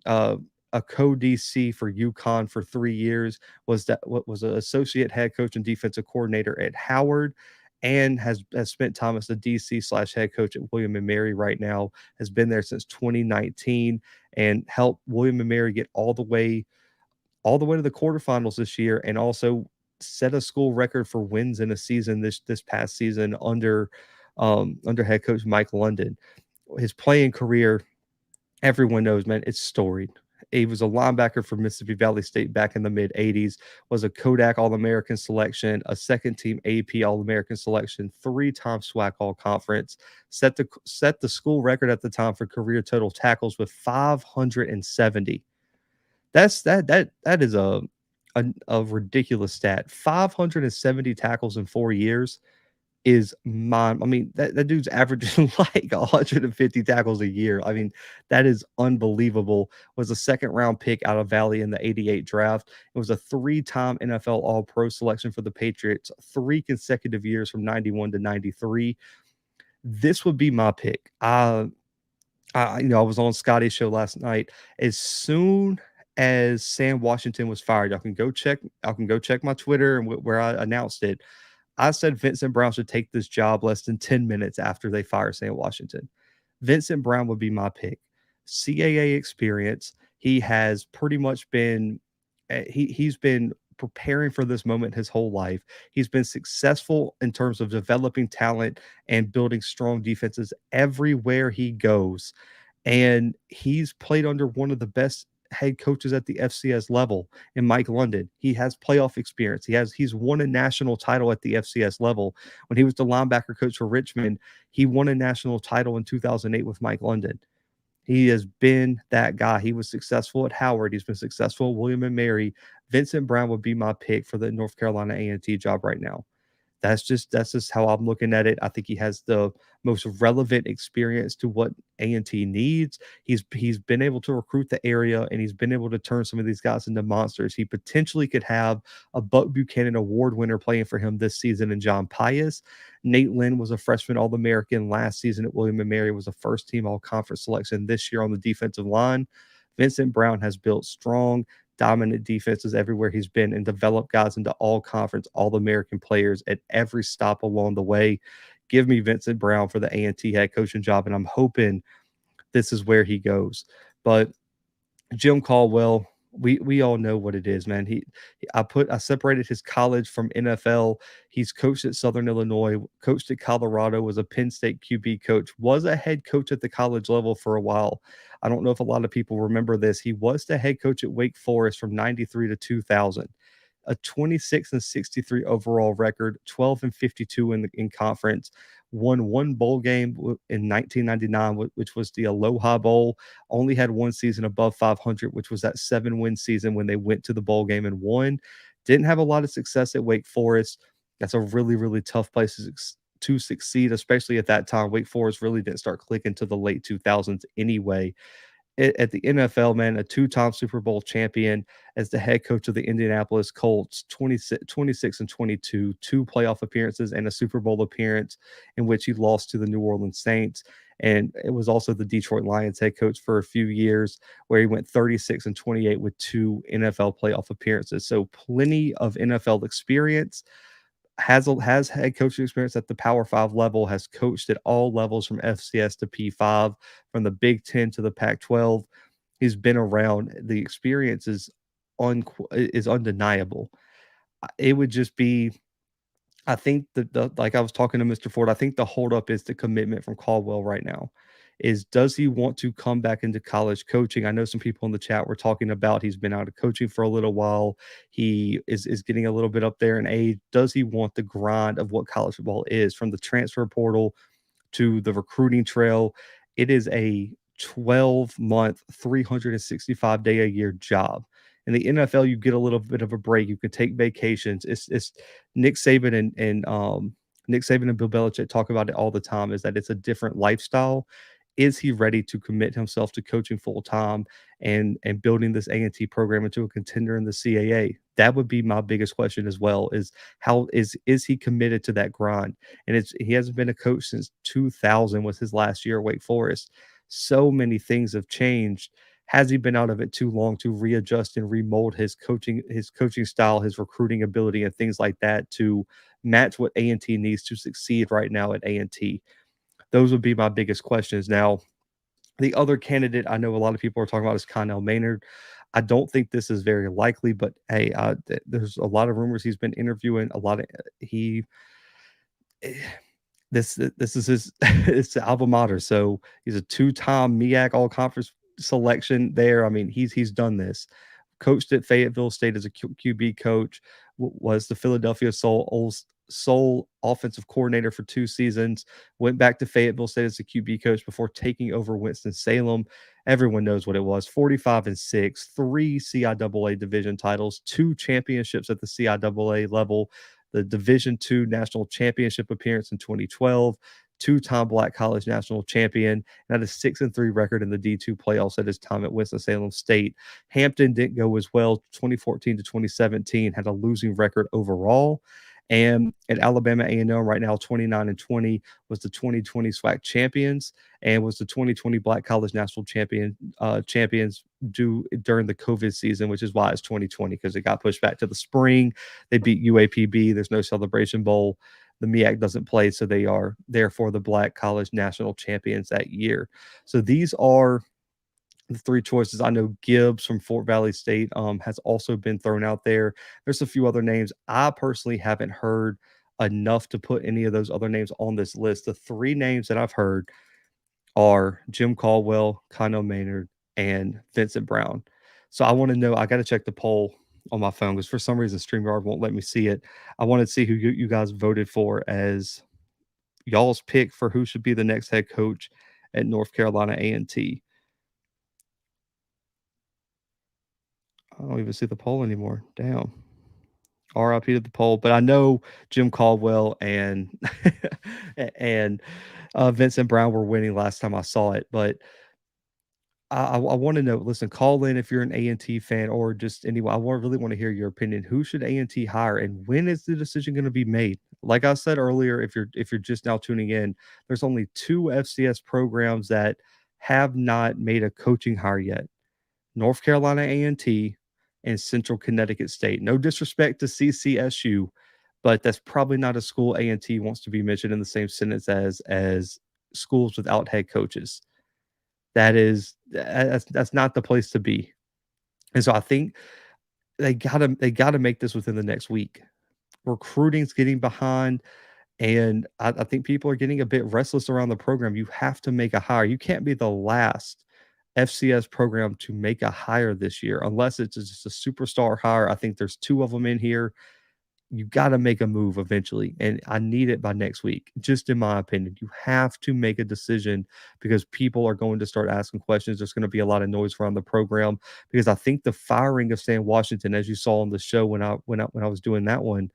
a co-DC for UConn for 3 years, was an associate head coach and defensive coordinator at Howard, and has spent time as the DC/head coach at William & Mary right now, has been there since 2019 and helped William & Mary get all the way to the quarterfinals this year, and also set a school record for wins in a season this past season under head coach Mike London. His playing career, everyone knows, man, it's storied. He was a linebacker for Mississippi Valley State back in the mid-'80s, was a Kodak All-American selection, a second-team AP All-American selection, 3-time SWAC All-Conference, set the school record at the time for career total tackles with 570. That is a ridiculous stat. 570 tackles in 4 years is mine. I mean, that dude's averaging like 150 tackles a year. I mean, that is unbelievable. Was a 2nd-round pick out of Valley in the 88 draft. It was a 3-time NFL All-Pro selection for the Patriots, 3 consecutive years from 91 to 93. This would be my pick. I was on Scotty's show last night. As soon as Sam Washington was fired, I can go check my Twitter and where I announced it. I said Vincent Brown should take this job less than 10 minutes after they fire Sam Washington. Vincent Brown would be my pick. CAA experience. He has pretty much been he's been preparing for this moment his whole life. He's been successful in terms of developing talent and building strong defenses everywhere he goes. And he's played under one of the best head coaches at the FCS level in Mike London. He has playoff experience. He's won a national title at the FCS level. When he was the linebacker coach for Richmond, he won a national title in 2008 with Mike London. He has been that guy. He was successful at Howard. He's been successful at William and Mary. Vincent Brown would be my pick for the North Carolina A&T job right now. That's just how I'm looking at it. I think he has the most relevant experience to what A&T needs. He's been able to recruit the area, and he's been able to turn some of these guys into monsters. He potentially could have a Buck Buchanan Award winner playing for him this season in John Pius. Nate Lynn was a freshman All-American last season at William & Mary, was a first-team All-Conference selection this year on the defensive line. Vincent Brown has built strong, dominant defenses everywhere he's been and developed guys into all-conference, all-American players at every stop along the way. Give me Vincent Brown for the A&T head coaching job, and I'm hoping this is where he goes. But Jim Caldwell, we all know what it is, man. I separated his college from NFL. He's coached at Southern Illinois, coached at Colorado, was a Penn State QB coach, was a head coach at the college level for a while. I don't know if a lot of people remember this. He was the head coach at Wake Forest from 93 to 2000. A 26-63 overall record, 12-52 in conference, won one bowl game in 1999, which was the Aloha Bowl. Only had one season above 500, which was that 7-win season when they went to the bowl game and won. Didn't have a lot of success at Wake Forest. That's a really, really tough place to succeed, especially at that time. Wake Forest really didn't start clicking to the late 2000s anyway. At the NFL, man, a two-time Super Bowl champion as the head coach of the Indianapolis Colts, 26-22, 2 playoff appearances and a Super Bowl appearance in which he lost to the New Orleans Saints. And it was also the Detroit Lions head coach for a few years, where he went 36-28 with 2 NFL playoff appearances. So plenty of NFL experience. Has head coaching experience at the Power 5 level, has coached at all levels from FCS to P5, from the Big 10 to the Pac-12. He's been around. The experience is undeniable. It would just be, I think that like I was talking to Mr. Ford, I think the holdup is the commitment from Caldwell right now. Does he want to come back into college coaching? I know some people in the chat were talking about he's been out of coaching for a little while. He is getting a little bit up there in age. Does he want the grind of what college football is, from the transfer portal to the recruiting trail? It is a 12-month, 365-day-a-year job. In the NFL, you get a little bit of a break. You can take vacations. It's Nick Saban and Bill Belichick talk about it all the time, is that it's a different lifestyle. Is he ready to commit himself to coaching full time and building this A&T program into a contender in the CAA? That would be my biggest question as well, is how is he committed to that grind? And he hasn't been a coach since 2000 was his last year at Wake Forest. So many things have changed. Has he been out of it too long to readjust and remold his coaching style, his recruiting ability, and things like that to match what A&T needs to succeed right now at A&T? Those would be my biggest questions. Now, the other candidate I know a lot of people are talking about is Connell Maynard. I don't think this is very likely, but hey, there's a lot of rumors he's been interviewing. This is his it's alma mater. So he's a 2-time MEAC all-conference selection there. I mean, he's done this. Coached at Fayetteville State as a QB coach, was the Philadelphia sole offensive coordinator for 2 seasons, went back to Fayetteville State as a QB coach before taking over Winston-Salem. Everyone knows what it was. 45-6, 3 CIAA division titles, 2 championships at the CIAA level, the Division II national championship appearance in 2012, 2-time Black College national champion, and had a 6-3 record in the D2 playoffs at his time at Winston-Salem State. Hampton didn't go as well. 2014 to 2017 had a losing record overall. And at Alabama A&M right now, 29-20, was the 2020 SWAC champions and was the 2020 Black College National champions during the COVID season, which is why it's 2020, because it got pushed back to the spring. They beat UAPB. There's no Celebration Bowl. The MEAC doesn't play, so they are therefore the Black College National champions that year. So these are the 3 choices. I know Gibbs from Fort Valley State has also been thrown out there. There's a few other names. I personally haven't heard enough to put any of those other names on this list. The 3 names that I've heard are Jim Caldwell, Connell Maynard, and Vincent Brown. So I want to know, I got to check the poll on my phone because for some reason StreamYard won't let me see it. I want to see who you guys voted for as y'all's pick for who should be the next head coach at North Carolina A&T. I don't even see the poll anymore. Damn. RIP to the poll. But I know Jim Caldwell and and Vincent Brown were winning last time I saw it. But I want to know. Listen, call in if you're an A&T fan or just anyone. Really want to hear your opinion. Who should A&T hire, and when is the decision going to be made? Like I said earlier, if you're just now tuning in, there's only 2 FCS programs that have not made a coaching hire yet: North Carolina A&T and Central Connecticut State. No disrespect to CCSU, but that's probably not a school A&T wants to be mentioned in the same sentence as schools without head coaches. That's not the place to be. And so I think they gotta make this within the next week. Recruiting's getting behind, and I think people are getting a bit restless around the program. You have to make a hire. You can't be the last FCS program to make a hire this year unless it's just a superstar hire. I think there's 2 of them in here. You got to make a move eventually, and I need it by next week. Just in my opinion, you have to make a decision because people are going to start asking questions. There's going to be a lot of noise around the program because I think the firing of Sam Washington, as you saw on the show when I was doing that one,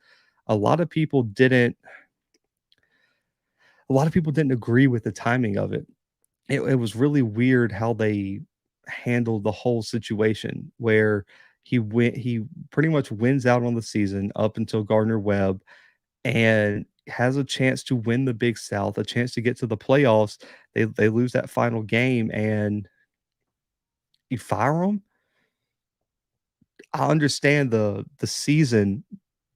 a lot of people didn't agree with the timing of it. It was really weird how they handled the whole situation where he pretty much wins out on the season up until Gardner Webb and has a chance to win the Big South, a chance to get to the playoffs. They lose that final game and you fire him. I understand the season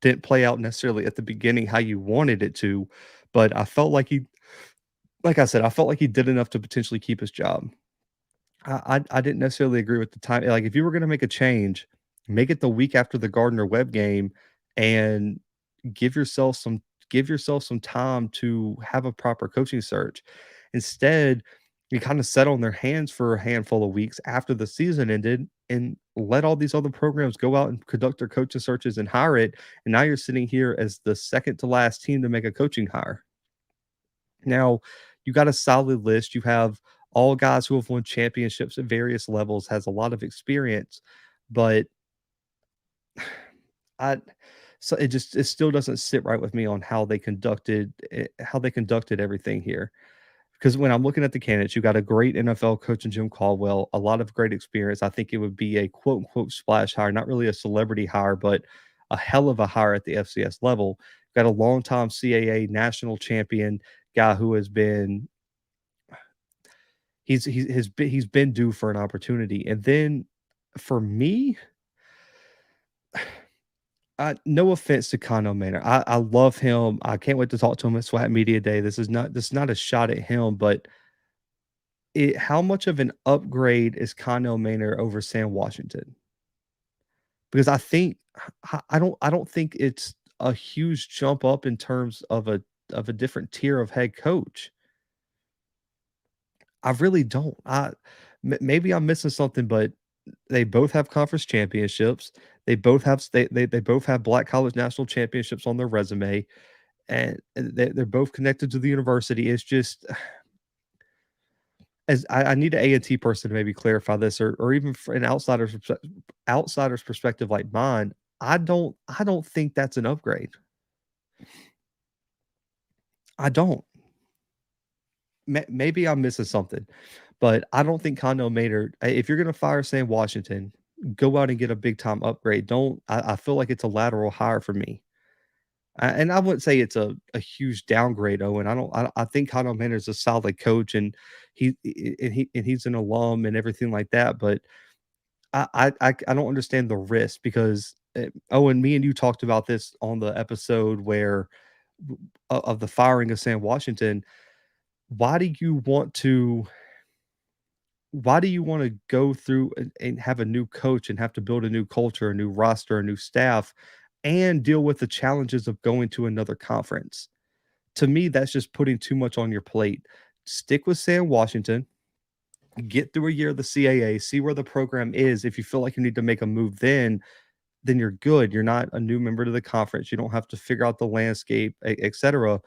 didn't play out necessarily at the beginning how you wanted it to, but I felt like like I said, I felt like he did enough to potentially keep his job. I didn't necessarily agree with the time. Like, if you were gonna make a change, make it the week after the Gardner Webb game and give yourself some time to have a proper coaching search. Instead, you kind of sat on their hands for a handful of weeks after the season ended and let all these other programs go out and conduct their coaching searches and hire it. And now you're sitting here as the second to last team to make a coaching hire. Now, you got a solid list. You have all guys who have won championships at various levels, has a lot of experience, but I so it still doesn't sit right with me on how they conducted everything here. Because when I'm looking at the candidates, you got a great NFL coach in Jim Caldwell, a lot of great experience. I think it would be a quote unquote splash hire, not really a celebrity hire, but a hell of a hire at the FCS level. Got a longtime CAA national champion guy who has been he's been due for an opportunity. And then for me, no offense to Kano Manor. I love him. I can't wait to talk to him at SWAT Media Day. This is not a shot at him, but how much of an upgrade is Kano Manor over Sam Washington? Because I don't think it's a huge jump up in terms of a different tier of head coach. I really don't. Maybe I'm missing something, but they both have conference championships. They both have Black College National Championships on their resume, and they're both connected to the university. It's just as I need an A&T person to maybe clarify this, or even for an outsider's perspective like mine. I don't think that's an upgrade. I don't. Maybe I'm missing something, but I don't think Kano Maynard. If you're going to fire Sam Washington, go out and get a big time upgrade. Don't. I feel like it's a lateral hire for me, and I wouldn't say it's a huge downgrade. Owen, I think Kano Maynard is a solid coach, and he's an alum and everything like that. But I don't understand the risk because Owen, me and you talked about this on the episode where of the firing of Sam Washington. Why do you want to go through and have a new coach and have to build a new culture, a new roster, a new staff, and deal with the challenges of going to another conference? To me, that's just putting too much on your plate. Stick with Sam Washington, get through a year of the CAA, see where the program is. If you feel like you need to make a move, then you're good. You're not a new member to the conference. You don't have to figure out the landscape, etc.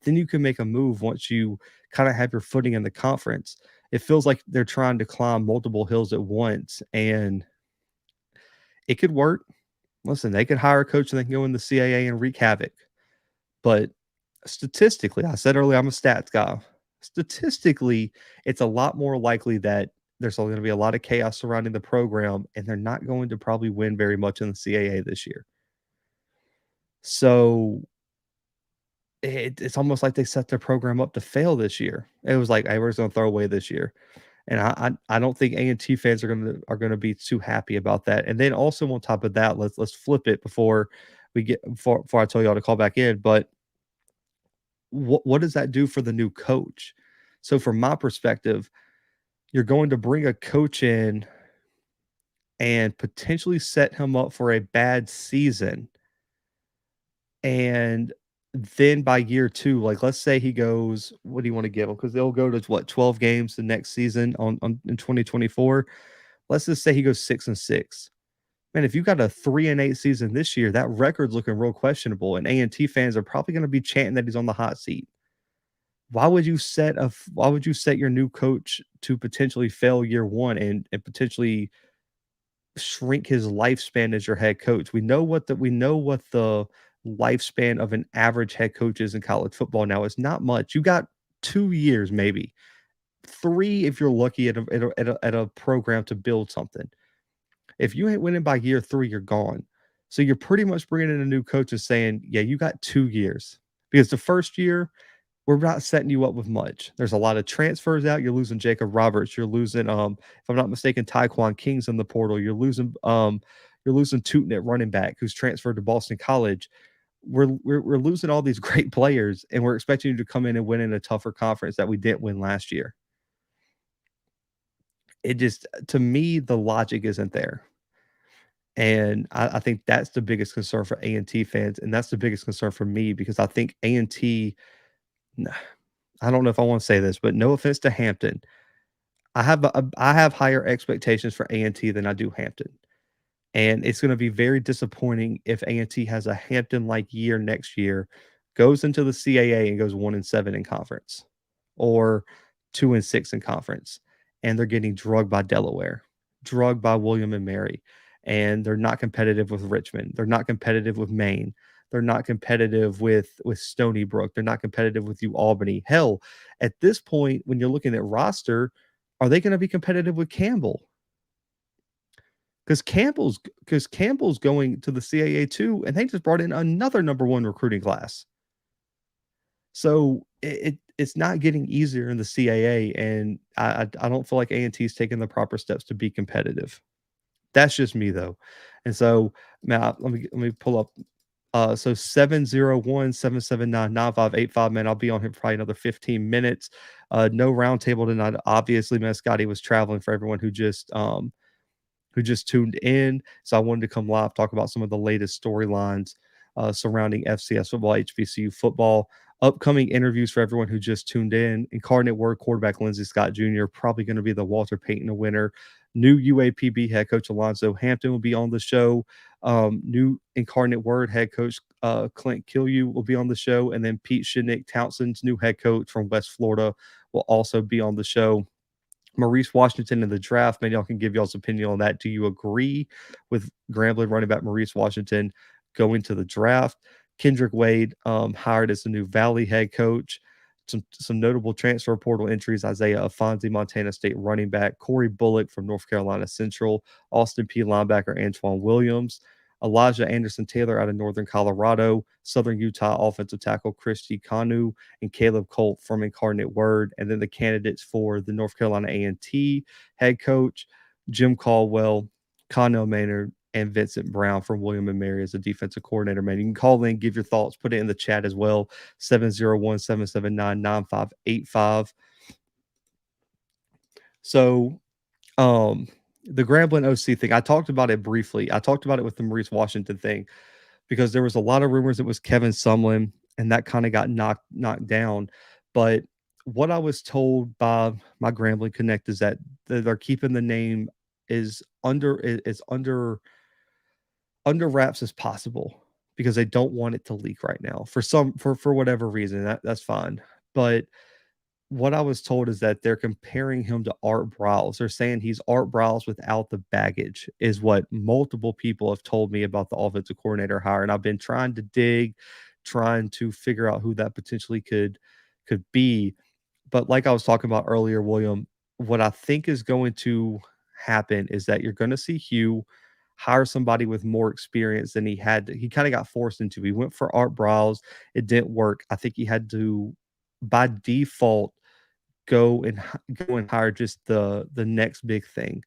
Then you can make a move once you kind of have your footing in the conference. It feels like they're trying to climb multiple hills at once, and It could work. Listen, they could hire a coach and they can go in the CAA and wreak havoc. But statistically, I said earlier, I'm a stats guy. Statistically, it's a lot more likely that there's going to be a lot of chaos surrounding the program, and they're not going to probably win very much in the CAA this year. So it's almost like they set their program up to fail this year. It was like, hey, we're just going to throw away this year. And I don't think A&T fans are gonna be too happy about that. And then also on top of that, let's flip it before I tell y'all to call back in. But what does that do for the new coach? So from my perspective, you're going to bring a coach in and potentially set him up for a bad season. And then by year 2, like let's say he goes, what do you want to give him? Because they'll go to 12 games the next season in 2024. Let's just say he goes 6-6. Man, if you got a 3-8 season this year, that record's looking real questionable, and A&T fans are probably going to be chanting that he's on the hot seat. Why would you set your new coach to potentially fail year 1 and potentially shrink his lifespan as your head coach? We know what the lifespan of an average head coach is in college football now. It's not much. You got 2 years, maybe 3 if you're lucky at a program to build something. If you ain't winning by year 3, you're gone. So you're pretty much bringing in a new coach and saying, yeah, you got 2 years, because the first year we're not setting you up with much. There's a lot of transfers out. You're losing Jacob Roberts. You're losing, if I'm not mistaken, Tyquan King's in the portal. You're losing Tootin at running back, who's transferred to Boston College. We're losing all these great players, and we're expecting you to come in and win in a tougher conference that we didn't win last year. It just, to me, the logic isn't there. And I think that's the biggest concern for A&T fans, and that's the biggest concern for me, because I think A&T, I don't know if I want to say this, but no offense to Hampton, I have higher expectations for A&T than I do Hampton. And it's going to be very disappointing if A&T has a Hampton-like year next year, goes into the CAA and goes 1-7 in conference, or 2-6 in conference, and they're getting drugged by Delaware, drugged by William and Mary, and they're not competitive with Richmond. They're not competitive with Maine. They're not competitive with Stony Brook. They're not competitive with Albany. Hell, at this point, when you're looking at roster, are they going to be competitive with Campbell? Because Campbell's going to the CAA too, and they just brought in another number 1 recruiting class. So it's not getting easier in the CAA, and I don't feel like A&T is taking the proper steps to be competitive. That's just me though. And so, man, let me pull up. So 701-779-9585, man. I'll be on here for probably another 15 minutes. No roundtable tonight. Obviously, man, Scotty was traveling, for everyone who just tuned in. So I wanted to come live, talk about some of the latest storylines surrounding FCS football, HBCU football. Upcoming interviews for everyone who just tuned in. Incarnate Word quarterback Lindsey Scott Jr., probably going to be the Walter Payton winner. New UAPB head coach Alonzo Hampton will be on the show. New Incarnate Word head coach Clint Killieu will be on the show. And then Pete Shinick, Townsend's new head coach from West Florida, will also be on the show. Maurice Washington in the draft. Maybe y'all can give y'all's opinion on that. Do you agree with Grambling running back Maurice Washington going to the draft? Kendrick Wade hired as the new Valley head coach. Some notable transfer portal entries: Isaiah Afonso, Montana State running back; Corey Bullock from North Carolina Central; Austin P linebacker Antoine Williams; Elijah Anderson Taylor out of Northern Colorado; Southern Utah offensive tackle Christy Kanu; and Caleb Colt from Incarnate Word. And then the candidates for the North Carolina A&T head coach: Jim Caldwell, Connell Maynard, and Vincent Brown from William and Mary as a defensive coordinator. Man, you can call in, give your thoughts, put it in the chat as well. 701-779-9585. So the Grambling OC thing, I talked about it briefly. I talked about it with the Maurice Washington thing, because there was a lot of rumors it was Kevin Sumlin, and that kind of got knocked down. But what I was told by my Grambling Connect is that they're keeping the name is under wraps as possible, because they don't want it to leak right now for whatever reason. That's fine. But what I was told is that they're comparing him to Art Briles. They're saying he's Art Briles without the baggage, is what multiple people have told me about the offensive coordinator hire. And I've been trying to dig, trying to figure out who that potentially could be. But like I was talking about earlier, William, what I think is going to happen is that you're going to see Hugh hire somebody with more experience than he had. He kind of got forced into. He went for Art Briles. It didn't work. I think he had to, by default, go and hire just the next big thing,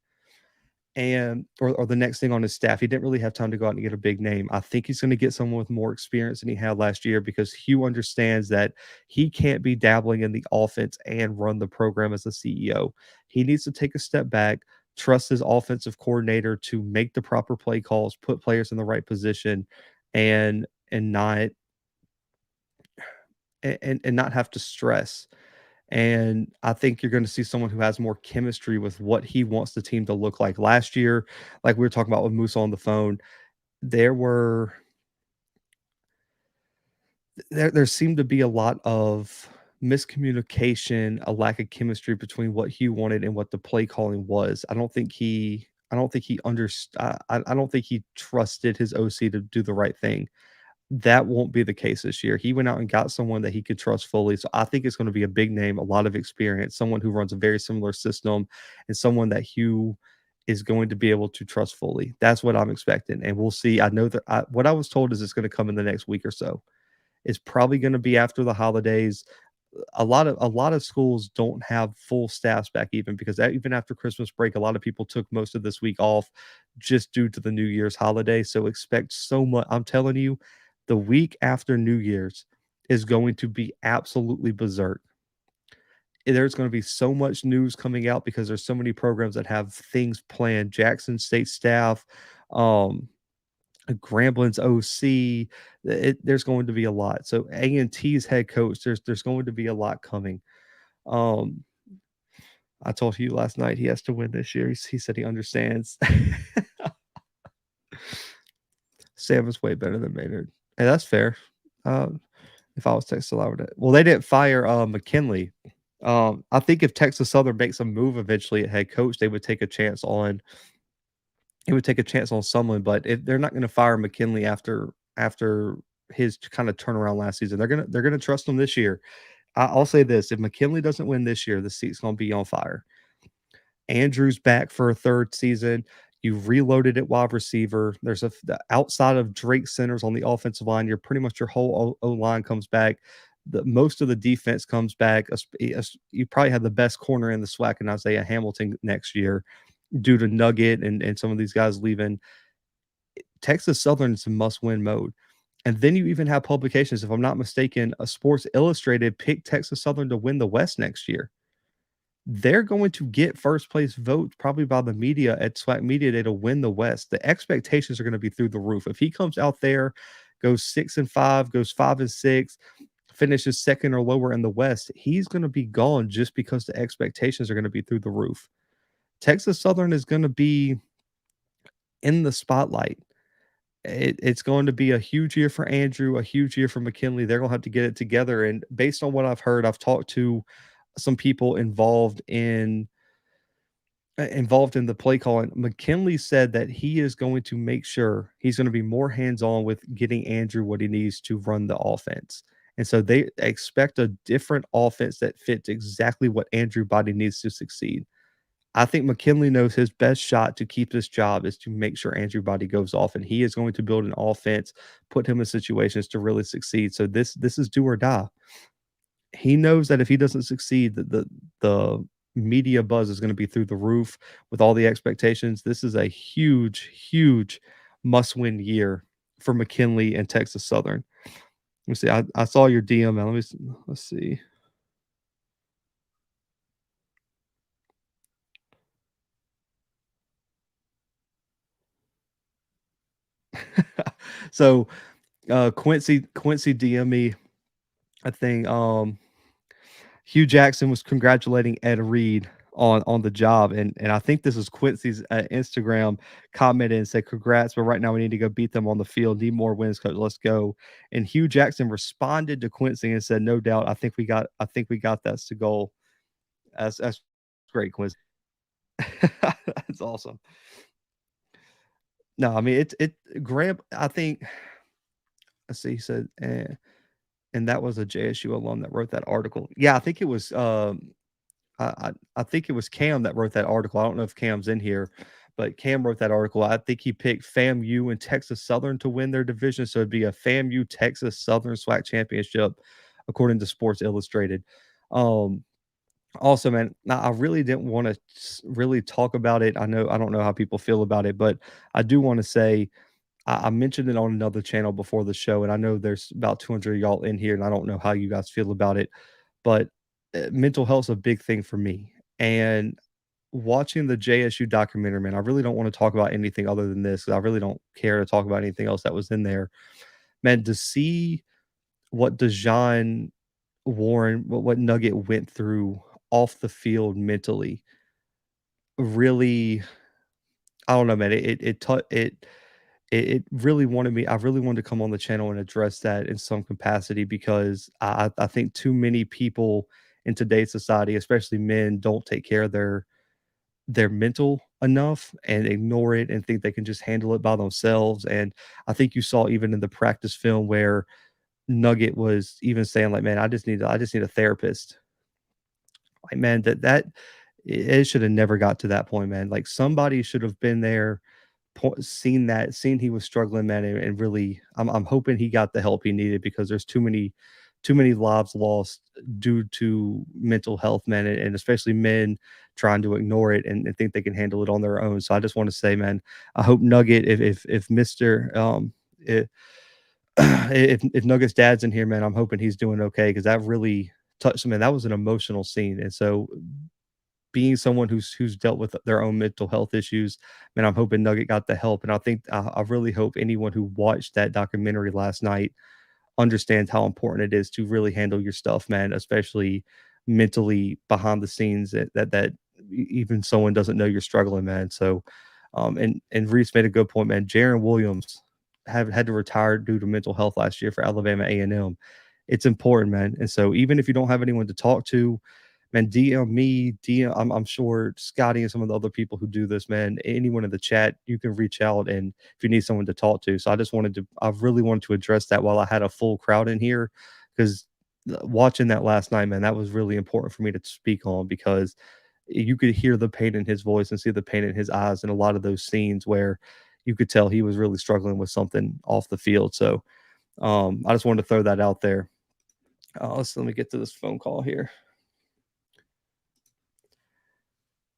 and or the next thing on his staff. He didn't really have time to go out and get a big name. I think he's going to get someone with more experience than he had last year, because Hugh understands that he can't be dabbling in the offense and run the program as a CEO. He needs to take a step back, trust his offensive coordinator to make the proper play calls, put players in the right position, and not have to stress. And I think you're going to see someone who has more chemistry with what he wants the team to look like. Last year, like we were talking about with Moose on the phone, there seemed to be a lot of miscommunication, a lack of chemistry between what Hugh wanted and what the play calling was. I don't think he understood. I don't think he trusted his OC to do the right thing. That won't be the case this year. He went out and got someone that he could trust fully. So I think it's going to be a big name, a lot of experience, someone who runs a very similar system, and someone that Hugh is going to be able to trust fully. That's what I'm expecting. And we'll see. I know that what I was told is it's going to come in the next week or so. It's probably going to be after the holidays. A lot of schools don't have full staffs back, even because even after Christmas break, a lot of people took most of this week off just due to the New Year's holiday. So expect so much. I'm telling you, the week after New Year's is going to be absolutely berserk. There's going to be so much news coming out because there's so many programs that have things planned. Jackson State staff, Grambling's OC. There's going to be a lot. So A&T's head coach, there's going to be a lot coming. I told you last night he has to win this year. He said he understands. Sam is way better than Maynard. Hey, that's fair. If I was Texas, I would. Well, they didn't fire McKinley. I think if Texas Southern makes a move eventually at head coach, they would take a chance on. It would take a chance on someone, but if they're not going to fire McKinley after his kind of turnaround last season, they're gonna trust him this year. I'll say this: if McKinley doesn't win this year, the seat's going to be on fire. Andrew's back for a third season. You've reloaded at wide receiver. There's outside of Drake centers on the offensive line, pretty much your whole O line comes back. Most of the defense comes back. You probably have the best corner in the SWAC in Isaiah Hamilton next year due to Nugget and some of these guys leaving. Texas Southern is in must-win mode. And then you even have publications, if I'm not mistaken, Sports Illustrated picked Texas Southern to win the West next year. They're going to get first place votes probably by the media at SWAC Media Day to win the West. The expectations are going to be through the roof. If he comes out there, goes 6-5, goes 5-6, finishes second or lower in the West, he's going to be gone just because the expectations are going to be through the roof. Texas Southern is going to be in the spotlight. It's going to be a huge year for Andrew, a huge year for McKinley. They're going to have to get it together. And based on what I've heard, I've talked to some people involved in the play calling. McKinley said that he is going to make sure he's going to be more hands-on with getting Andrew what he needs to run the offense. And so they expect a different offense that fits exactly what Andrew Body needs to succeed. I think McKinley knows his best shot to keep this job is to make sure Andrew Body goes off, and he is going to build an offense, put him in situations to really succeed. So this is do or die. He knows that if he doesn't succeed, the media buzz is going to be through the roof with all the expectations. This is a huge, huge must-win year for McKinley and Texas Southern. Let me see. I saw your DM. Let's see. So Quincy DM me a thing. Hugh Jackson was congratulating Ed Reed on the job, and I think this is Quincy's Instagram commented and said, "Congrats, but right now we need to go beat them on the field. Need more wins, coach. Let's go." And Hugh Jackson responded to Quincy and said, "No doubt. I think we got that's the goal." That's great, Quiz. That's awesome. No, I mean Graham. I think. Let's see. He said, and that was a JSU alum that wrote that article. Yeah, I think it was. I think it was Cam that wrote that article. I don't know if Cam's in here, but Cam wrote that article. I think he picked FAMU and Texas Southern to win their division, so it'd be a FAMU Texas Southern SWAC championship, according to Sports Illustrated. Also, man, I really didn't want to really talk about it. I don't know how people feel about it, but I do want to say I mentioned it on another channel before the show, and I know there's about 200 of y'all in here, and I don't know how you guys feel about it, but mental health is a big thing for me. And watching the JSU documentary, man, I really don't want to talk about anything other than this. I really don't care to talk about anything else that was in there. Man, to see what DeJohn Warren, what Nugget went through off the field mentally, really, I don't know, man. It really wanted me. I really wanted to come on the channel and address that in some capacity because I think too many people in today's society, especially men, don't take care of their mental enough and ignore it and think they can just handle it by themselves. And I think you saw even in the practice film where Nugget was even saying like, man, I just need a therapist. Like, man, that it should have never got to that point, man. Like somebody should have been there, seen he was struggling, man, and really, I'm hoping he got the help he needed because there's too many lives lost due to mental health, man, and especially men trying to ignore it and think they can handle it on their own. So I just want to say, man, I hope Nugget, if Mister if Nugget's dad's in here, man, I'm hoping he's doing okay because that really touched him, and that was an emotional scene. And so being someone who's dealt with their own mental health issues, man, I'm hoping Nugget got the help. And I think I really hope anyone who watched that documentary last night understands how important it is to really handle your stuff, man, especially mentally behind the scenes that even someone doesn't know you're struggling, man. So, and Reese made a good point, man. Jaron Williams had to retire due to mental health last year for Alabama A&M. It's important, man. And so even if you don't have anyone to talk to, man, DM me, I'm sure Scotty and some of the other people who do this, man, anyone in the chat, you can reach out and if you need someone to talk to. So I really wanted to address that while I had a full crowd in here, because watching that last night, man, that was really important for me to speak on because you could hear the pain in his voice and see the pain in his eyes in a lot of those scenes where you could tell he was really struggling with something off the field. So I just wanted to throw that out there. Let me get to this phone call here.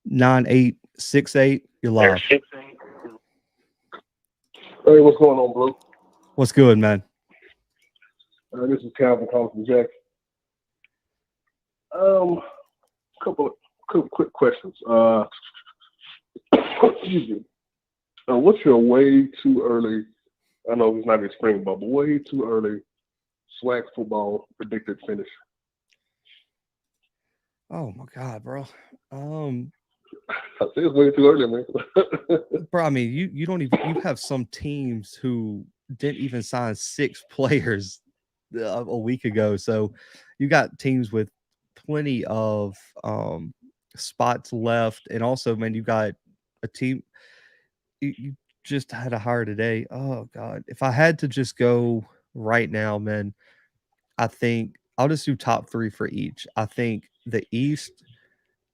9868, you're live. Hey, what's going on, Blue? What's good, man? This is Calvin calling from Jackson. Couple quick questions. Excuse me. What's your way too early? I know it's not a spring ball, but way too early SWAC football predicted finish. Oh my God, bro. I think it's way too early, man. Bro, I mean, you don't even, you have some teams who didn't even sign 6 players a week ago. So you got teams with plenty of spots left, and also, man, you got a team. You just had a hire today. Oh God, if I had to just go right now, man, I think I'll just do top 3 for each. I think the East,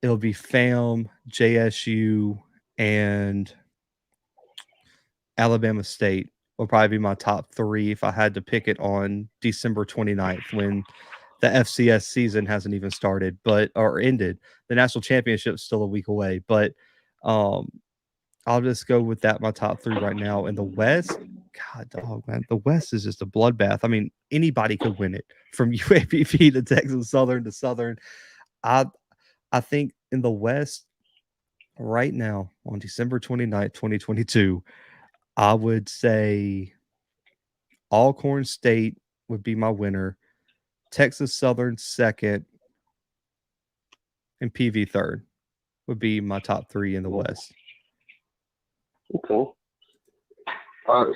it'll be FAM, JSU, and Alabama State will probably be my top 3 if I had to pick it on December 29th when the FCS season hasn't even started, or ended. The national championship is still a week away, but I'll just go with that. My top 3 right now. In the West, God, dog, man, the West is just a bloodbath. I mean, anybody could win it from UAPB to Texas Southern to Southern. I think in the West right now on December 29th, 2022, I would say Alcorn State would be my winner, Texas Southern second, and PV third would be my top 3 in the West. Okay.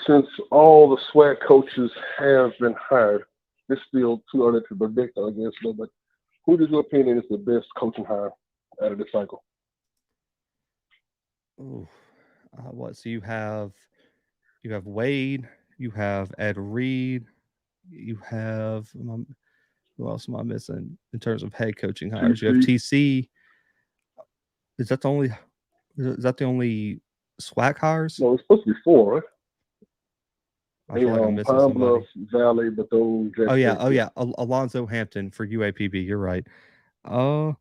Since all the SWAC coaches have been hired, it's still too early to predict, I guess. But who, in your opinion, is the best coaching hire out of this cycle? Ooh, what? So you have Wade, you have Ed Reed, you have who else am I missing in terms of head coaching hires? You have TC. Is that the only SWAC hires? No, it's supposed to be 4, right? I feel like I'm missing Pine somebody. Bluff, Valley, Bethune. Oh yeah. Alonzo Hampton for UAPB. You're right. Damn.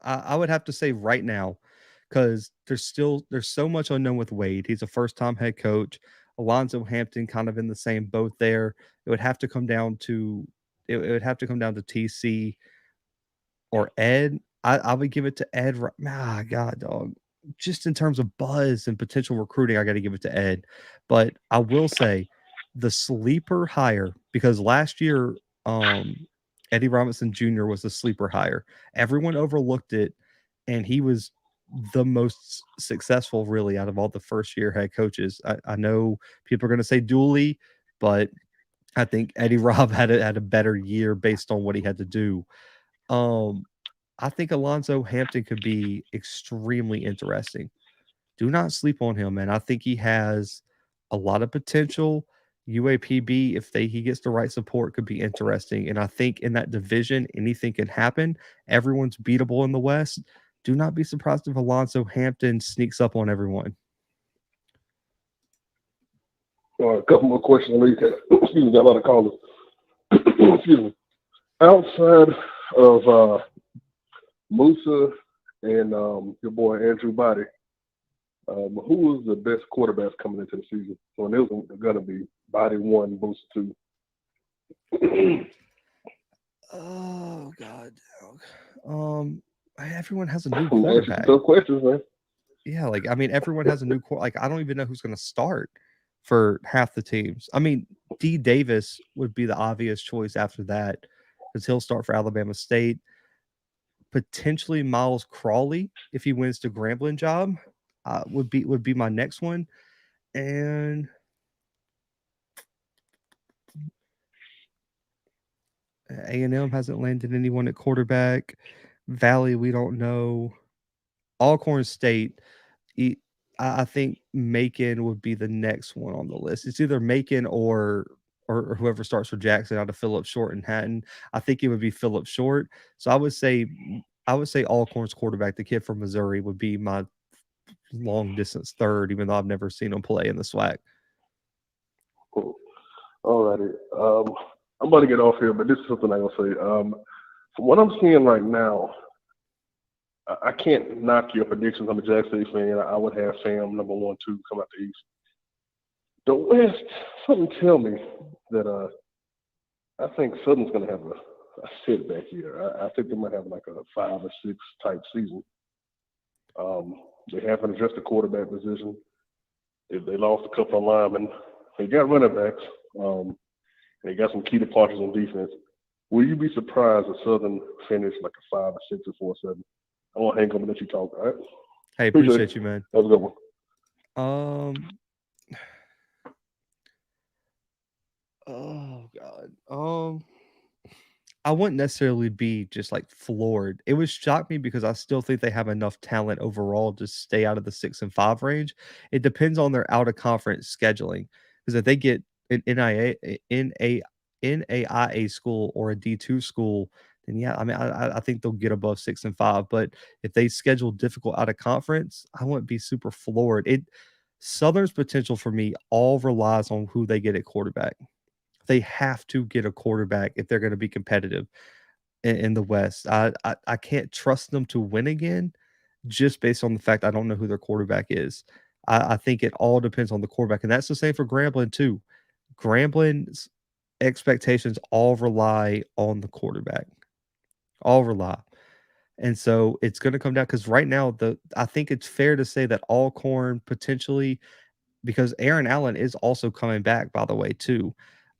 I would have to say right now, because there's so much unknown with Wade. He's a first-time head coach. Alonzo Hampton kind of in the same boat there. It would have to come down to TC or Ed. I would give it to Ed. God, dog. Just in terms of buzz and potential recruiting, I got to give it to Ed. But I will say the sleeper hire, because last year, Eddie Robinson Jr. was the sleeper hire. Everyone overlooked it, and he was the most successful, really, out of all the first-year head coaches. I know people are going to say Dooley, but I think Eddie Robb had a better year based on what he had to do. I think Alonzo Hampton could be extremely interesting. Do not sleep on him, man. I think he has a lot of potential. UAPB, if he gets the right support, could be interesting. And I think in that division, anything can happen. Everyone's beatable in the West. Do not be surprised if Alonzo Hampton sneaks up on everyone. A couple more questions. Excuse me, got a lot of callers. Excuse me. Outside of Musa and your boy Andrew Body, who was the best quarterbacks coming into the season? So it was going to be Body 1, Musa 2. Oh God. Everyone has a new quarterback. Tough questions, man. Yeah, everyone has a new I don't even know who's going to start for half the teams. I mean, D. Davis would be the obvious choice after that, because he'll start for Alabama State. Potentially Miles Crawley, if he wins the Grambling job, would be my next one. And A&M hasn't landed anyone at quarterback. Valley, we don't know. Alcorn State, I think Macon would be the next one on the list. It's either Macon or whoever starts for Jackson out of Philip Short and Hatton. I think it would be Philip Short. So I would say Alcorn's quarterback, the kid from Missouri, would be my long distance third, even though I've never seen him play in the SWAC. Cool. All righty. I'm about to get off here, but this is something I'm going to say. From what I'm seeing right now, I can't knock your predictions. I'm a Jack State fan. I would have Sam number 1, 2 come out the East. The West, something tell me that I think Southern's going to have a setback here. I think they might have like a 5 or 6 type season. They haven't addressed the quarterback position. They lost a couple of linemen. They got running backs. They got some key departures on defense. Will you be surprised if Southern finished like a 5 or 6 or 4 or 7? I want to hang up and let you talk, all right? Hey, appreciate you, man. That was a good one. Oh God. I wouldn't necessarily be just like floored. It would shock me because I still think they have enough talent overall to stay out of the 6 and 5 range. It depends on their out of conference scheduling. Because if they get an NAIA school or a D2 school, then yeah, I think they'll get above 6 and 5. But if they schedule difficult out of conference, I wouldn't be super floored. Southern's potential for me all relies on who they get at quarterback. They have to get a quarterback if they're going to be competitive in the West. I can't trust them to win again just based on the fact I don't know who their quarterback is. I think it all depends on the quarterback. And that's the same for Grambling too. Grambling's expectations all rely on the quarterback. All rely. And so it's going to come down because right now, I think it's fair to say that Alcorn potentially, because Aaron Allen is also coming back, by the way, too.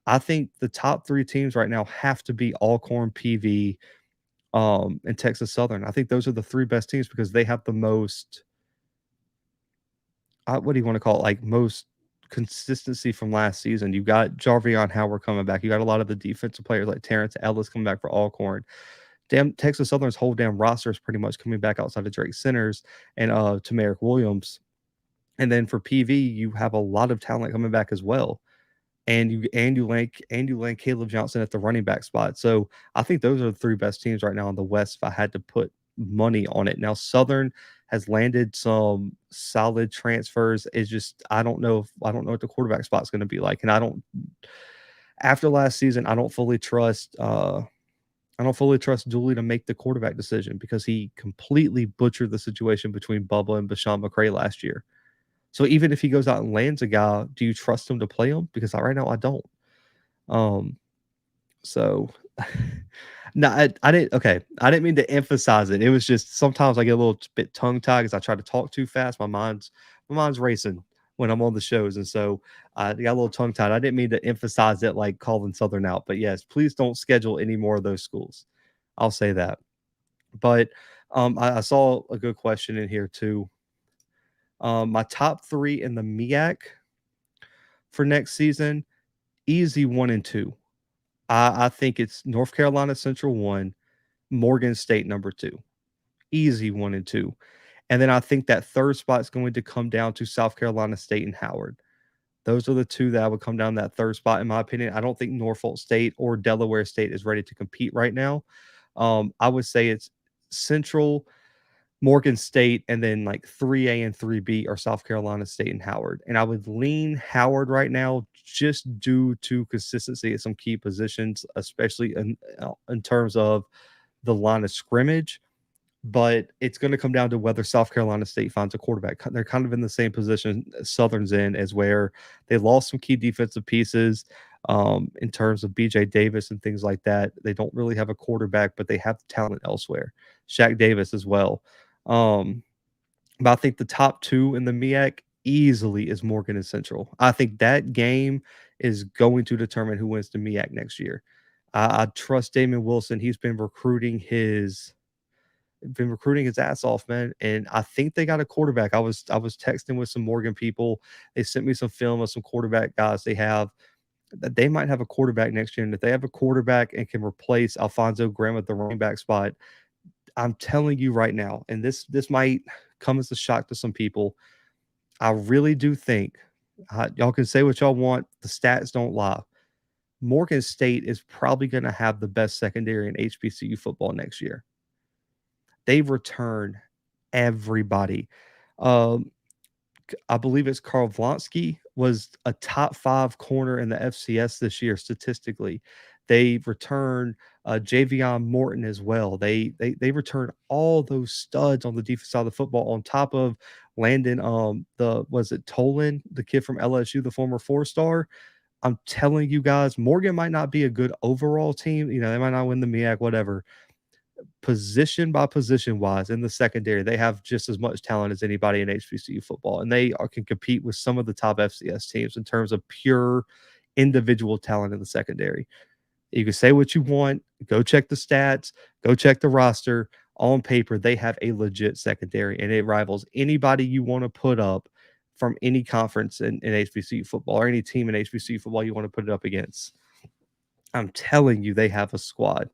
I think the top 3 teams right now have to be Alcorn, PV, and Texas Southern. I think those are the 3 best teams because they have the most, what do you want to call it? Like most consistency from last season. You got Jarvion Howard coming back. You got a lot of the defensive players like Terrence Ellis coming back for Alcorn. Damn, Texas Southern's whole damn roster is pretty much coming back outside of Drake Centers and Tamarick Williams. And then for PV, you have a lot of talent coming back as well. And you land Caleb Johnson at the running back spot. So I think those are the 3 best teams right now in the West if I had to put money on it. Now Southern has landed some solid transfers. It's just I don't know what the quarterback spot's going to be like. And after last season, I don't fully trust Dooley to make the quarterback decision because he completely butchered the situation between Bubba and Bashawn McCray last year. So even if he goes out and lands a guy, do you trust him to play him? Because right now I don't. So no, I didn't mean to emphasize it. It was just sometimes I get a little bit tongue tied because I try to talk too fast. My mind's racing when I'm on the shows, and so I got a little tongue tied. I didn't mean to emphasize it like calling Southern out, but yes, please don't schedule any more of those schools. I'll say that. But I saw a good question in here too. My top 3 in the MEAC for next season, easy 1 and 2. I think it's North Carolina Central 1, Morgan State number 2. Easy 1 and 2. And then I think that 3rd spot is going to come down to South Carolina State and Howard. Those are the 2 that would come down that 3rd spot, in my opinion. I don't think Norfolk State or Delaware State is ready to compete right now. I would say it's Central, Morgan State, and then like 3A and 3B are South Carolina State and Howard. And I would lean Howard right now just due to consistency at some key positions, especially in terms of the line of scrimmage. But it's going to come down to whether South Carolina State finds a quarterback. They're kind of in the same position Southern's in, as where they lost some key defensive pieces in terms of BJ Davis and things like that. They don't really have a quarterback, but they have talent elsewhere. Shaq Davis as well. But I think the top 2 in the MEAC easily is Morgan and Central. I think that game is going to determine who wins the MEAC next year. I trust Damon Wilson. He's been recruiting his ass off, man. And I think they got a quarterback. I was texting with some Morgan people. They sent me some film of some quarterback guys they have. That they might have a quarterback next year. And if they have a quarterback and can replace Alfonso Graham at the running back spot, I'm telling you right now, and this might come as a shock to some people, I really do think, y'all can say what y'all want, the stats don't lie. Morgan State is probably going to have the best secondary in HBCU football next year. They return everybody. I believe it's Karl Vlonsky was a top 5 corner in the FCS this year statistically. They return Javion Morton as well. They return all those studs on the defense side of the football on top of Landon. Tolan, the kid from LSU, the former 4-star. I'm telling you guys, Morgan might not be a good overall team. You know, they might not win the MEAC, whatever. Position by position wise in the secondary, they have just as much talent as anybody in HBCU football, and they can compete with some of the top FCS teams in terms of pure individual talent in the secondary. You can say what you want, go check the stats, go check the roster. On paper, they have a legit secondary, and it rivals anybody you want to put up from any conference in HBCU football, or any team in HBCU football you want to put it up against. I'm telling you, they have a squad.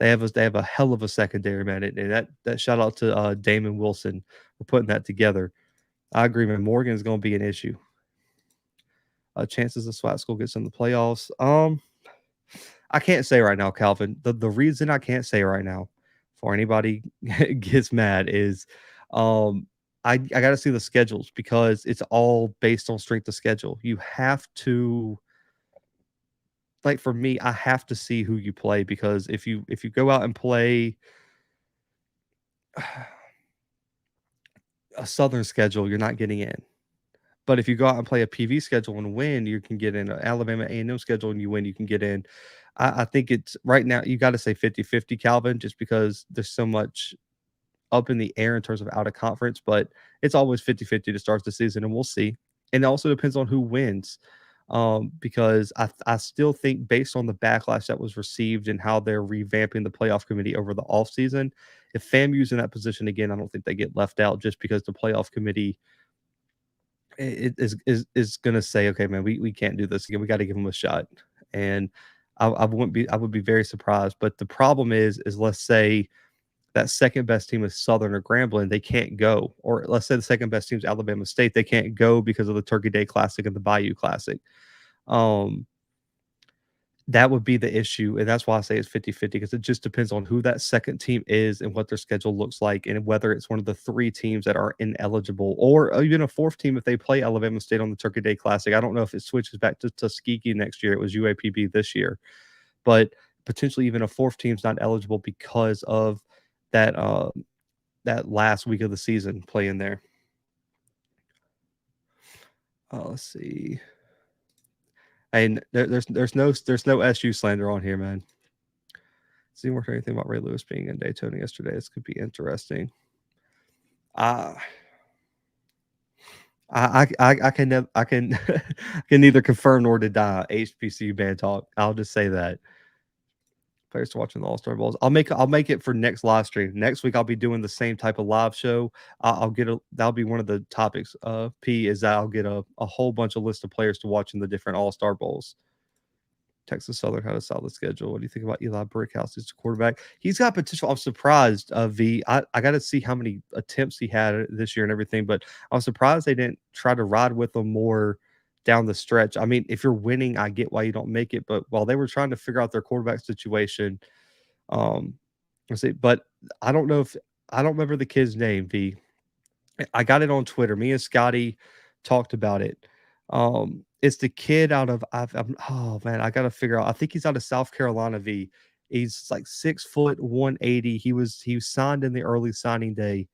They have a hell of a secondary, man. And that shout out to Damon Wilson for putting that together. I agree, man. Morgan is going to be an issue. Chances of SWAT school gets in the playoffs. I can't say right now, Calvin. The reason I can't say right now, before anybody gets mad, is I got to see the schedules, because it's all based on strength of schedule. You have to. Like for me, I have to see who you play, because if you go out and play a Southern schedule, you're not getting in. But if you go out and play a PV schedule and win, you can get in. An Alabama A&M schedule and you win, you can get in. I think it's right now, you got to say 50-50, Calvin, just because there's so much up in the air in terms of out of conference. But it's always 50-50 to start the season, and we'll see. And it also depends on who wins. Because I still think, based on the backlash that was received and how they're revamping the playoff committee over the offseason, if FAMU's in that position again, I don't think they get left out, just because the playoff committee is going to say, okay, man, we can't do this again. We got to give them a shot. And I would be very surprised. But the problem is let's say that second best team is Southern or Grambling, they can't go. Or let's say the second best team is Alabama State, they can't go because of the Turkey Day Classic and the Bayou Classic. That would be the issue. And that's why I say it's 50-50, because it just depends on who that second team is and what their schedule looks like, and whether it's one of the three teams that are ineligible, or even a fourth team if they play Alabama State on the Turkey Day Classic. I don't know if it switches back to Tuskegee next year. It was UAPB this year. But potentially even a fourth team's not eligible because of that that last week of the season playing there. Let's see. And there's no SU slander on here, man. See more anything about Ray Lewis being in Daytona yesterday. This could be interesting. I can I can neither confirm nor deny HBCU band talk. I'll just say that. Players to watch in the All-Star Bowls. I'll make it for next live stream. Next week I'll be doing the same type of live show. That'll be one of the topics. P is that I'll get a whole bunch of list of players to watch in the different All-Star Bowls. Texas Southern had a solid schedule. What do you think about Eli Brickhouse as a quarterback? He's got potential. I'm surprised. I got to see how many attempts he had this year and everything, but I was surprised they didn't try to ride with him more down the stretch. I mean, if you're winning, I get why you don't make it, but while they were trying to figure out their quarterback situation, let's see. But I don't remember the kid's name. I got it on Twitter. Me and Scotty talked about it. It's the kid out of oh man, I gotta figure out. I think he's out of South Carolina. He's like 6 foot 180. He was signed in the early signing day.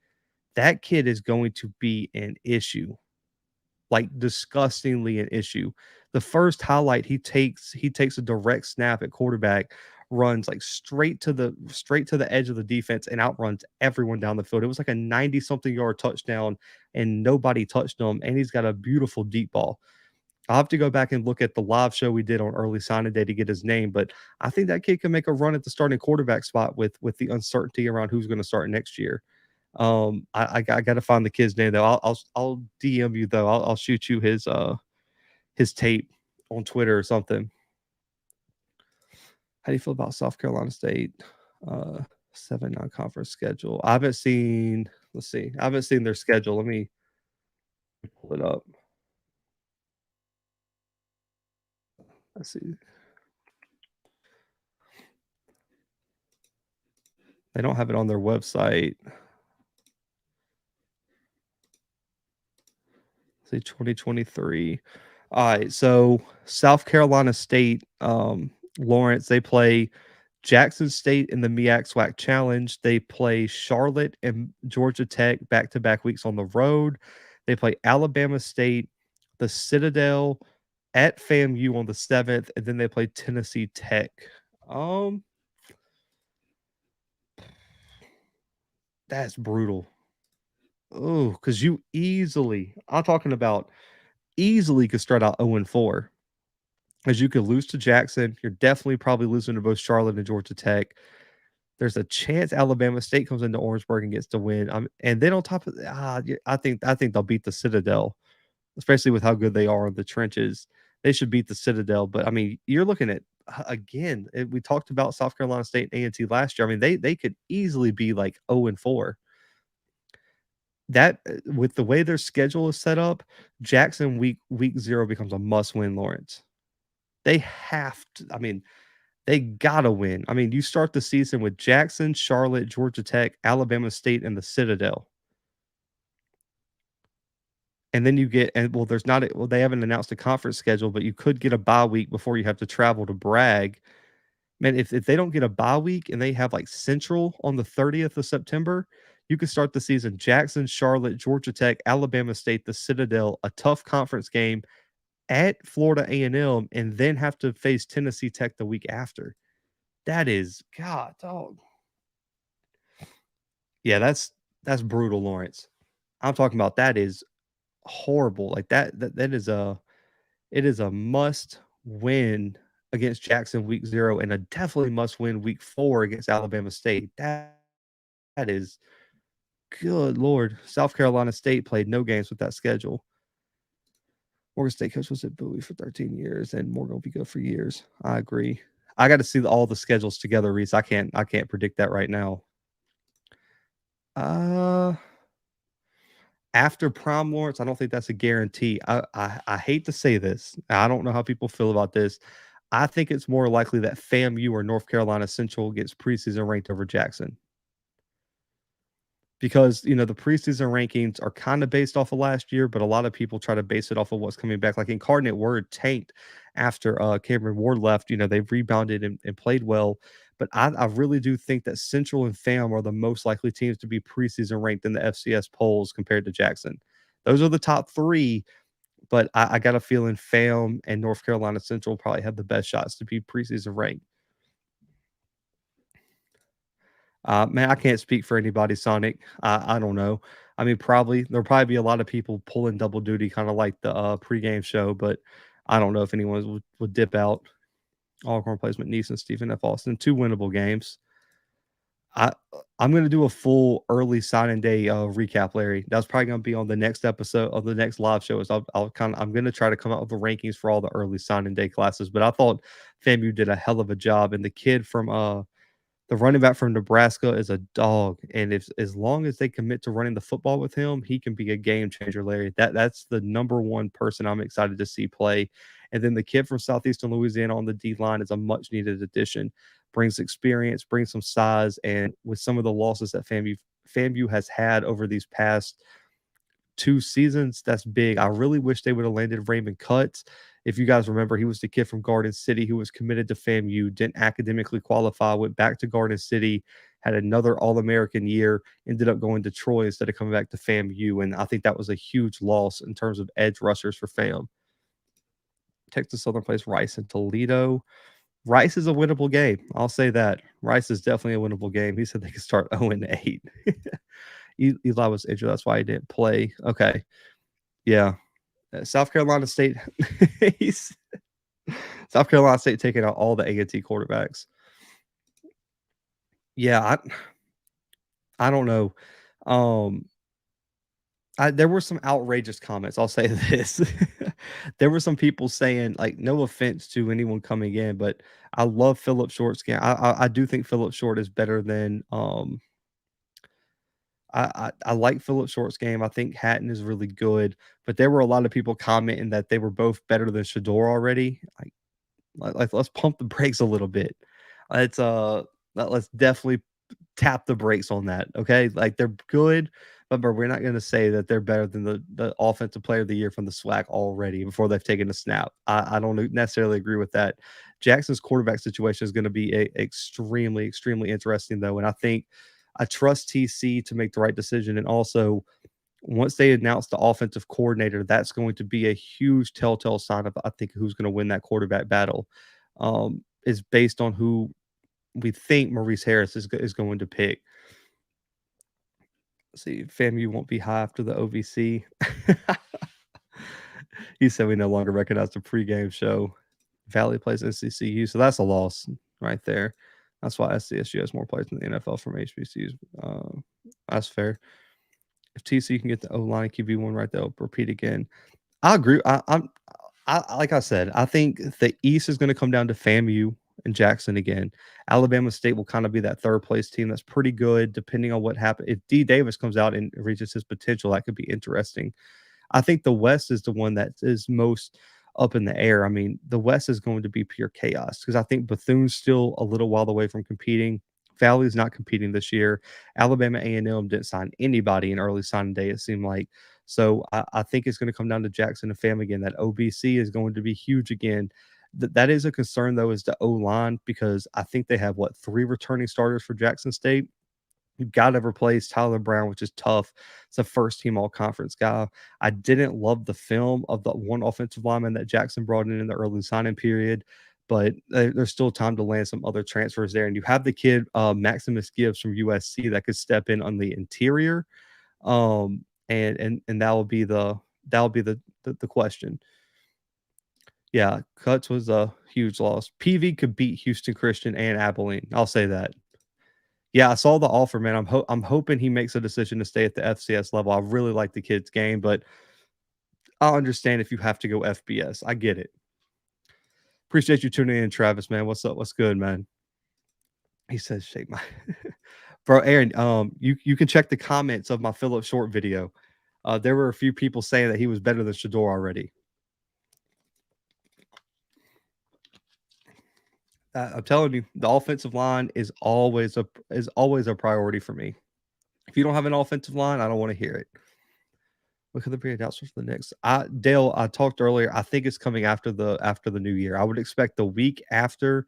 That kid is going to be an issue, like disgustingly an issue. The first highlight, he takes a direct snap at quarterback, runs like straight to the edge of the defense and outruns everyone down the field. It was like a 90-something yard touchdown, and nobody touched him. And he's got a beautiful deep ball. I'll have to go back and look at the live show we did on early signing day to get his name, but I think that kid can make a run at the starting quarterback spot with the uncertainty around who's going to start next year. I got to find the kid's name though. I'll DM you though. I'll shoot you his tape on Twitter or something. How do you feel about South Carolina State 7 non-conference schedule? I haven't seen. Let's see. I haven't seen their schedule. Let me pull it up. Let's see. They don't have it on their website. Let's see, 2023. All right, so South Carolina State, Lawrence, they play Jackson State in the MEAC SWAC Challenge. They play Charlotte and Georgia Tech back-to-back weeks on the road. They play Alabama State, the Citadel, at FAMU on the 7th, and then they play Tennessee Tech. That's brutal. Oh, because you I'm talking about easily could start out 0-4. As you could lose to Jackson. You're definitely probably losing to both Charlotte and Georgia Tech. There's a chance Alabama State comes into Orangeburg and gets the win. And then on top of that, I think they'll beat the Citadel, especially with how good they are in the trenches. They should beat the Citadel. But I mean, you're looking at again. We talked about South Carolina State and A&T last year. I mean, they could easily be like 0-4. That with the way their schedule is set up, Jackson week 0 becomes a must-win. Lawrence, they have to. I mean, they gotta win. I mean, you start the season with Jackson, Charlotte, Georgia Tech, Alabama State, and the Citadel. And then you get, and they haven't announced a conference schedule, but you could get a bye week before you have to travel to Bragg. Man, if they don't get a bye week and they have like Central on the 30th of September, you could start the season Jackson, Charlotte, Georgia Tech, Alabama State, the Citadel, a tough conference game at Florida A&M, and then have to face Tennessee Tech the week after. That is, God, dog. Yeah, that's brutal, Lawrence. I'm talking about that is horrible. Like that it is a must win against Jackson week 0 and a definitely must win week 4 against Alabama State. That is good Lord. South Carolina State played no games with that schedule. Morgan State coach was at Bowie for 13 years, and Morgan will be good for years. I agree. I got to see all the schedules together, Reese. I can't predict that right now. After Prom Lawrence, I don't think that's a guarantee. I hate to say this. I don't know how people feel about this. I think it's more likely that FAMU or North Carolina Central gets preseason ranked over Jackson. Because, the preseason rankings are kind of based off of last year, but a lot of people try to base it off of what's coming back. Like Incarnate Word tanked after Cameron Ward left. They've rebounded and played well. But I really do think that Central and FAM are the most likely teams to be preseason ranked in the FCS polls compared to Jackson. Those are the top three, but I got a feeling FAM and North Carolina Central probably have the best shots to be preseason ranked. Man, I can't speak for anybody, Sonic. I don't know. I mean, there'll probably be a lot of people pulling double duty, kind of like the pregame show, but I don't know if anyone would dip out. Alcorn plays McNeese and Stephen F. Austin, 2 winnable games. I'm going to do a full early signing day recap, Larry. That's probably going to be on the next episode of the next live show. I'm going to try to come out with the rankings for all the early signing day classes. But I thought FAMU did a hell of a job, and the kid from the running back from Nebraska is a dog, and as long as they commit to running the football with him, he can be a game changer, Larry. That's the number one person I'm excited to see play. And then the kid from Southeastern Louisiana on the D line is a much needed addition. Brings experience, brings some size, and with some of the losses that FAMU has had over these past 2 seasons, that's big. I really wish they would have landed Raymond Cutts. If you guys remember, he was the kid from Garden City who was committed to FAMU, didn't academically qualify, went back to Garden City, had another All-American year, ended up going to Troy instead of coming back to FAMU. And I think that was a huge loss in terms of edge rushers for FAM. Texas Southern plays Rice and Toledo. Rice is a winnable game. I'll say that. Rice is definitely a winnable game. He said they could start 0-8. Eli was injured. That's why he didn't play. Okay. Yeah. South Carolina State. South Carolina State taking out all the A&T quarterbacks. Yeah, I don't know. There were some outrageous comments. I'll say this. There were some people saying, like, no offense to anyone coming in, but I love Phillip Short's game. I do think Phillip Short is better than I like Phillip Short's game. I think Hatton is really good, but there were a lot of people commenting that they were both better than Shador already. Like let's pump the brakes a little bit. Let's definitely tap the brakes on that. Okay, like they're good, but we're not going to say that they're better than the offensive player of the year from the SWAC already before they've taken a snap. I don't necessarily agree with that. Jackson's quarterback situation is going to be extremely, extremely interesting though, and I think I trust TC to make the right decision. And also, once they announce the offensive coordinator, that's going to be a huge telltale sign of, I think, who's going to win that quarterback battle. Is based on who we think Maurice Harris is going to pick. Let's see, FAMU won't be high after the OVC. He said we no longer recognize the pregame show. Valley plays NCCU, so that's a loss right there. That's why SCSU has more players in the NFL from HBCUs. That's fair. If TC can get the O-line QB1 right, they'll repeat again. I agree. I like I said, I think the East is going to come down to FAMU and Jackson again. Alabama State will kind of be that third place team that's pretty good, depending on what happens. If D. Davis comes out and reaches his potential, that could be interesting. I think the West is the one that is most up in the air. I mean, the West is going to be pure chaos because I think Bethune's still a little while away from competing. Valley's not competing this year. Alabama A&M didn't sign anybody in early signing day, it seemed like. So I think it's going to come down to Jackson and FAM again. That OBC is going to be huge again. That is a concern, though, is the O-line, because I think they have, 3 returning starters for Jackson State. You've got to replace Tyler Brown, which is tough. It's a first-team all-conference guy. I didn't love the film of the one offensive lineman that Jackson brought in the early signing period, but there's still time to land some other transfers there. And you have the kid, Maximus Gibbs from USC, that could step in on the interior, and that will be the question. Yeah, Cutts was a huge loss. PV could beat Houston Christian and Abilene. I'll say that. Yeah, I saw the offer, man. I'm hoping he makes a decision to stay at the FCS level. I really like the kid's game, but I understand if you have to go FBS. I get it. Appreciate you tuning in, Travis, man. What's up? What's good, man? He says, shake my bro, Aaron. You can check the comments of my Philip Short video. There were a few people saying that he was better than Shador already. I'm telling you, the offensive line is always a priority for me. If you don't have an offensive line, I don't want to hear it. What could there be announcements for the next? Dale, I talked earlier. I think it's coming after the new year. I would expect the week after,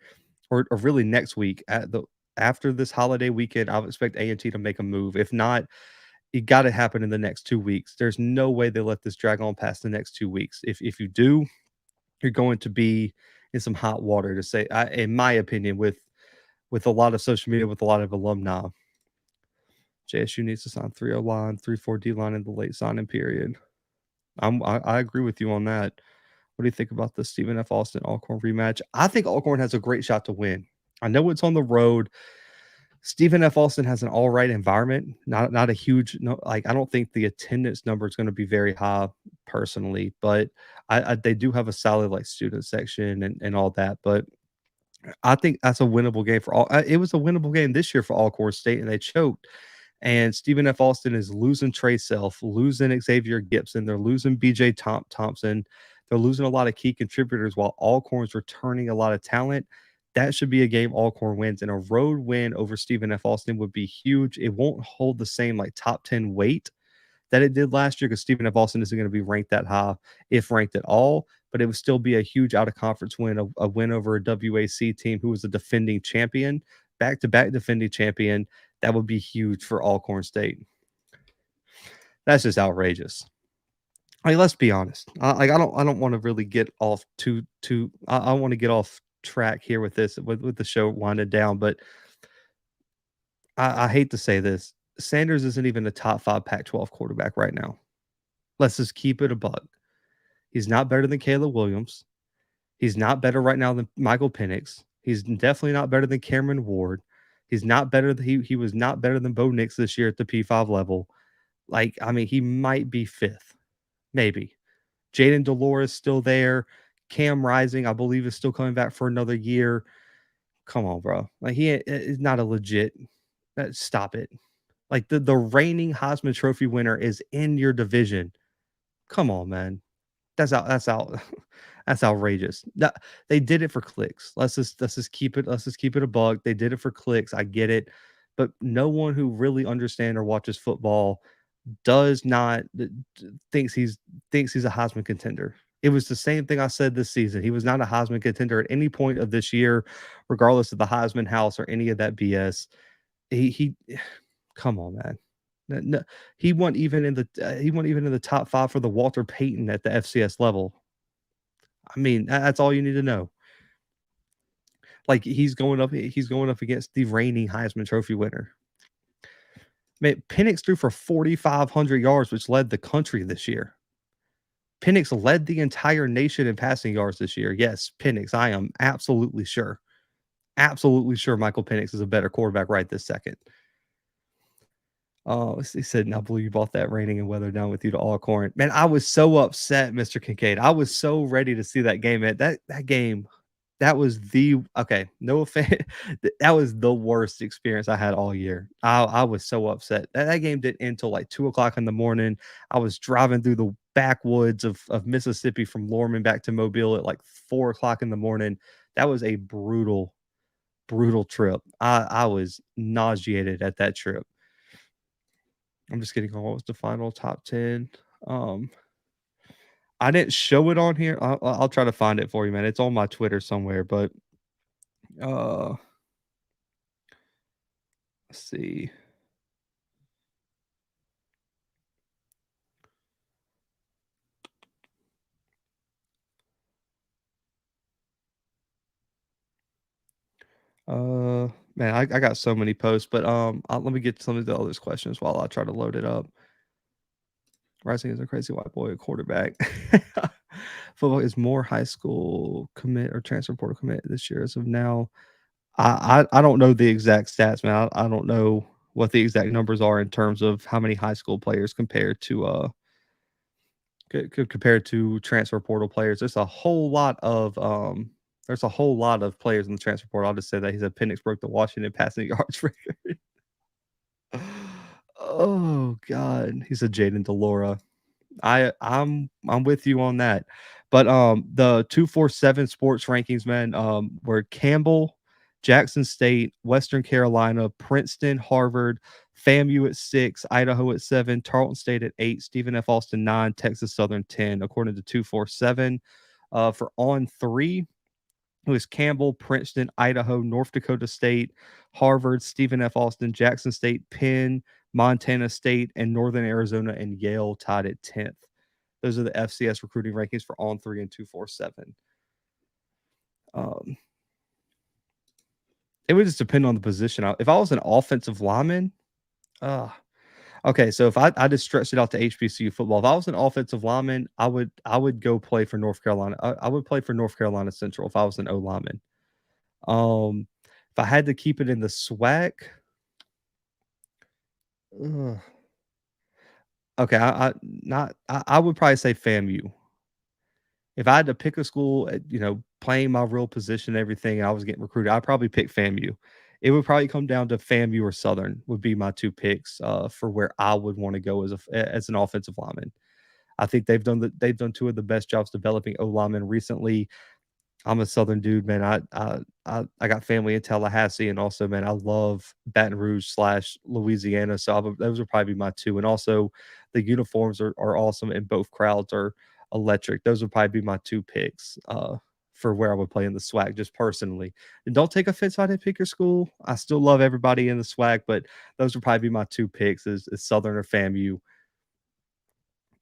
or really next week after this holiday weekend. I would expect A&T to make a move. If not, it got to happen in the next 2 weeks. There's no way they let this drag on past the next 2 weeks. If you do, you're going to be in some hot water, to say, in my opinion, with a lot of social media, with a lot of alumni. JSU needs to sign 3-0 line, 3-4 D line in the late signing period. I agree with you on that. What do you think about the Stephen F. Austin Alcorn rematch? I think Alcorn has a great shot to win. I know it's on the road. Stephen F. Austin has an all right environment, not a huge, I don't think the attendance number is going to be very high personally, but they do have a solid student section and all that. But I think that's a winnable game for all. It was a winnable game this year for Alcorn State, and they choked. And Stephen F. Austin is losing Trey Self, losing Xavier Gibson. They're losing BJ Thompson. They're losing a lot of key contributors while Alcorn's returning a lot of talent. That should be a game Alcorn wins. And a road win over Stephen F. Austin would be huge. It won't hold the same top 10 weight that it did last year, because Stephen F. Austin isn't going to be ranked that high, if ranked at all. But it would still be a huge out-of-conference win, a win over a WAC team who was a defending champion, back-to-back defending champion. That would be huge for Alcorn State. That's just outrageous. Let's be honest. I don't want to really get off I want to get off track here with this, with the show winded down, but I hate to say this. Sanders isn't even a top 5 Pac-12 quarterback right now. Let's just keep it a buck. He's not better than Caleb Williams. He's not better right now than Michael Penix. He's definitely not better than Cameron Ward. He's not better. He was not better than Bo Nix this year at the P5 level. He might be 5th, maybe. Jaden Delores still there. Cam Rising, I believe, is still coming back for another year. Come on, bro. He is not a legit. Stop it. The reigning Heisman Trophy winner is in your division. Come on, man. That's outrageous. They did it for clicks. Let's just keep it a bug. They did it for clicks. I get it, but no one who really understands or watches football does not thinks he's a Heisman contender. It was the same thing I said this season. He was not a Heisman contender at any point of this year, regardless of the Heisman House or any of that BS. He come on, man. No, he went even in the top 5 for the Walter Payton at the FCS level. That's all you need to know. He's going up against the reigning Heisman Trophy winner. Man, Penix threw for 4,500 yards, which led the country this year. Penix led the entire nation in passing yards this year. Yes, Penix. I am absolutely sure Michael Penix is a better quarterback right this second. Oh, he said, "I believe you bought that raining and weather down with you to Alcorn." Man, I was so upset, Mr. Kincaid. I was so ready to see that game. Man, that game, that was no offense. That was the worst experience I had all year. I was so upset. That game didn't end until 2:00 in the morning. I was driving through the backwoods of Mississippi from Lorman back to Mobile at 4:00 in the morning. That was a brutal trip. I was nauseated at that trip. I'm just kidding. What was the final top 10? I didn't show it on here. I'll try to find it for you, man. It's on my Twitter somewhere, but let's see. Man, I got so many posts, but let me get some of the other questions while I try to load it up. Rising is a crazy white boy quarterback. Football is more high school commit or transfer portal commit this year as of now. I don't know the exact stats, man. I don't know what the exact numbers are in terms of how many high school players compared to compared to transfer portal players. There's a whole lot of players in the transfer portal. I'll just say that his appendix broke the Washington passing yards record. Oh God, he's a Jaden Delora. I'm with you on that. But the 247 sports rankings, man, were Campbell, Jackson State, Western Carolina, Princeton, Harvard, FAMU at 6, Idaho at 7, Tarleton State at 8, Stephen F. Austin 9, Texas Southern 10, according to 247. For on 3, it was Campbell, Princeton, Idaho, North Dakota State, Harvard, Stephen F. Austin, Jackson State, Penn, Montana State, and Northern Arizona and Yale tied at 10th. Those are the FCS recruiting rankings for on 3 and 247. It would just depend on the position. If I was an offensive lineman, okay, so if I just stretched it out to HBCU football, if I was an offensive lineman, I would go play for North Carolina. I would play for North Carolina Central if I was an O lineman. If I had to keep it in the SWAC, okay, I would probably say FAMU. If I had to pick a school, playing my real position and everything, and I was getting recruited, I'd probably pick FAMU. It would probably come down to FAMU or Southern would be my 2 picks for where I would want to go as an offensive lineman. I think they've done 2 of the best jobs developing O linemen recently. I'm a Southern dude, man. I got family in Tallahassee, and also, man, I love Baton Rouge / Louisiana. So those would probably be my 2. And also, the uniforms are awesome, and both crowds are electric. Those would probably be my 2 picks for where I would play in the SWAC, just personally. And don't take offense if I didn't pick your school. I still love everybody in the SWAC, but those would probably be my 2 picks: is Southern or FAMU.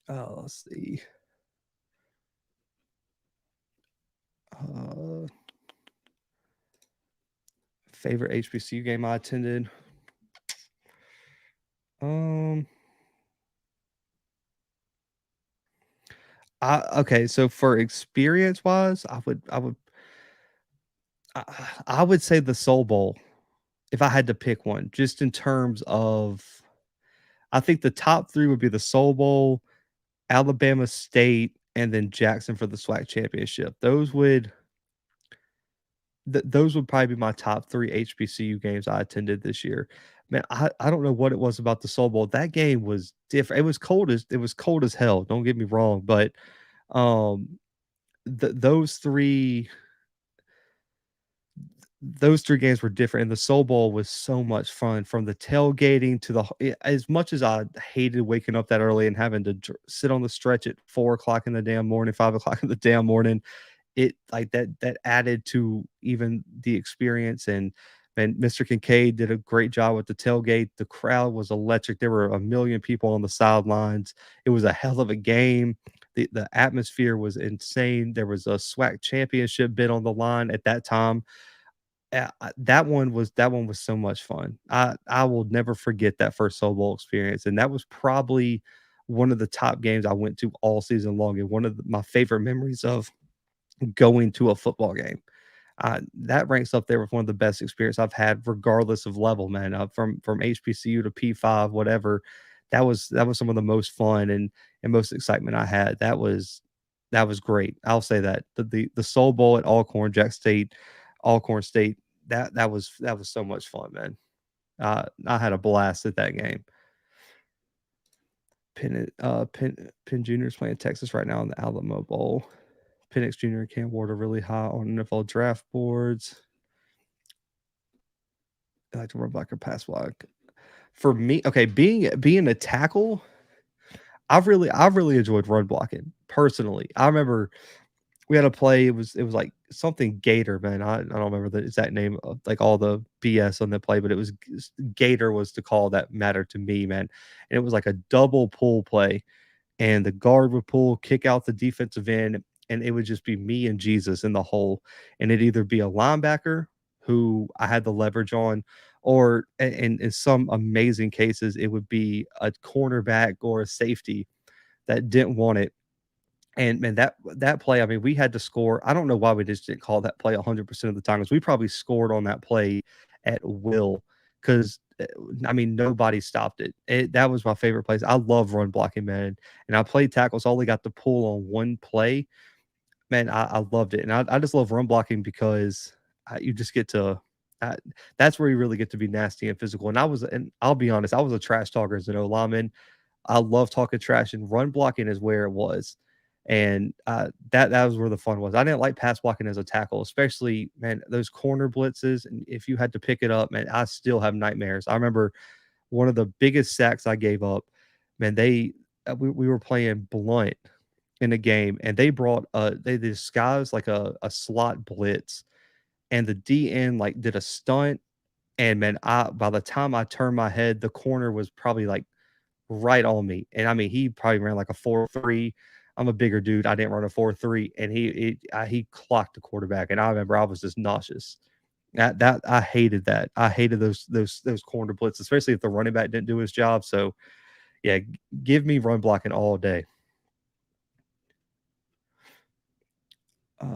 Let's see. Favorite HBCU game I attended. Okay, so for experience wise, I would say the Soul Bowl if I had to pick one, just in terms of, I think the top 3 would be the Soul Bowl, Alabama State, and then Jackson for the SWAC championship. Those would probably be my top 3 HBCU games I attended this year. Man, I don't know what it was about the Soul Bowl. That game was different. It was cold as hell. Don't get me wrong, but those three games were different, and the Soul Bowl was so much fun. From the tailgating to as much as I hated waking up that early and having to sit on the stretch at 4:00 in the damn morning, 5:00 in the damn morning, it like that added to even the experience. And Mr. Kincaid did a great job with the tailgate. The crowd was electric. There were 1 million people on the sidelines. It was a hell of a game. The atmosphere was insane. There was a SWAC championship bid on the line at that time. That one was so much fun. I will never forget that first Soul Bowl experience, and that was probably one of the top games I went to all season long, and one of my favorite memories of going to a football game. That ranks up there with one of the best experiences I've had, regardless of level, man. From HBCU to P5, whatever. That was some of the most fun and most excitement I had. That was great. I'll say that the Soul Bowl at Alcorn State, that was so much fun, man. I had a blast at that game. Penn Junior's playing Texas right now in the Alamo Bowl. Penix Jr. and Cam Ward are really high on NFL draft boards. I like to run back or pass block. For me, okay, being a tackle, I've really enjoyed run blocking personally. I remember we had a play. It was like something Gator, man. I don't remember the exact name of like all the BS on the play, but it was Gator was the call that mattered to me, man. And it was like a double pull play, and the guard would pull, kick out the defensive end, and it would just be me and Jesus in the hole. And it'd either be a linebacker who I had the leverage on, or in some amazing cases, it would be a cornerback or a safety that didn't want it. And man, that play, I mean, we had to score. I don't know why we just didn't call that play 100% of the time, because we probably scored on that play at will. because I mean, nobody stopped it. That was my favorite place. I love run blocking, man. And I played tackles. Only got to pull on one play. Man, I loved it. And I just love run blocking because you just get to, that's where you really get to be nasty and physical. And I'll be honest, I was a trash talker as an O lineman. I love talking trash, and run blocking is where it was. And that was where the fun was. I didn't like pass blocking as a tackle, especially, man, those corner blitzes. And if you had to pick it up, man, I still have nightmares. I remember one of the biggest sacks I gave up, man, we were playing Blunt in a game, and they disguised like a slot blitz, and the DN like did a stunt, and man, by the time I turned my head, the corner was probably like right on me. And I mean, he probably ran like a 4.3. I'm a bigger dude. I didn't run a 4.3, and he clocked the quarterback. And I remember I was just nauseous. That I hated that. I hated those corner blitzes, especially if the running back didn't do his job. So yeah, give me run blocking all day.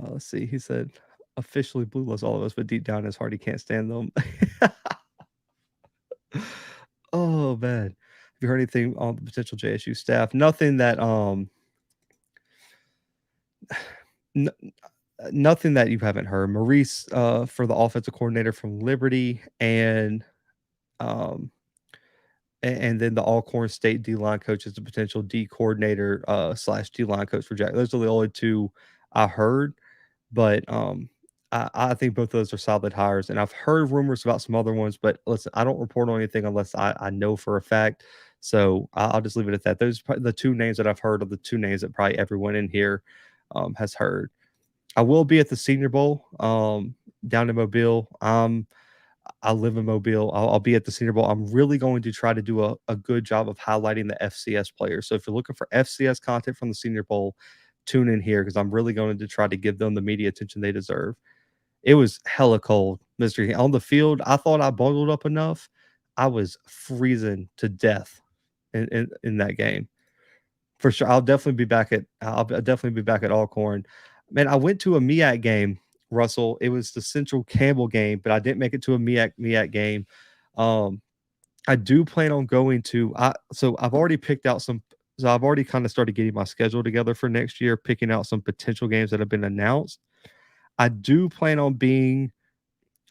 Let's see. He said, officially Blue loves all of us, but deep down in his heart, he can't stand them. Oh, man. Have you heard anything on the potential JSU staff? Nothing that nothing that you haven't heard. Maurice for the offensive coordinator from Liberty, and then the Alcorn State D-line coach is the potential D coordinator / D-line coach for Jack. Those are the only two I heard. But I think both of those are solid hires. And I've heard rumors about some other ones, but listen, I don't report on anything unless I know for a fact. So I'll just leave it at that. Those are the two names that I've heard are the two names that probably everyone in here has heard. I will be at the Senior Bowl down in Mobile. I live in Mobile. I'll be at the Senior Bowl. I'm really going to try to do a good job of highlighting the FCS players. So if you're looking for FCS content from the Senior Bowl, tune in here because I'm really going to try to give them the media attention they deserve. It was hella cold, Mr. On the field, I thought I bundled up enough. I was freezing to death in that game. For sure. I'll definitely be back at Alcorn. Man, I went to a MEAC game, Russell. It was the Central Campbell game, but I didn't make it to a MEAC game. I do plan on going to so I've already picked out some. So I've already kind of started getting my schedule together for next year, picking out some potential games that have been announced. I do plan on being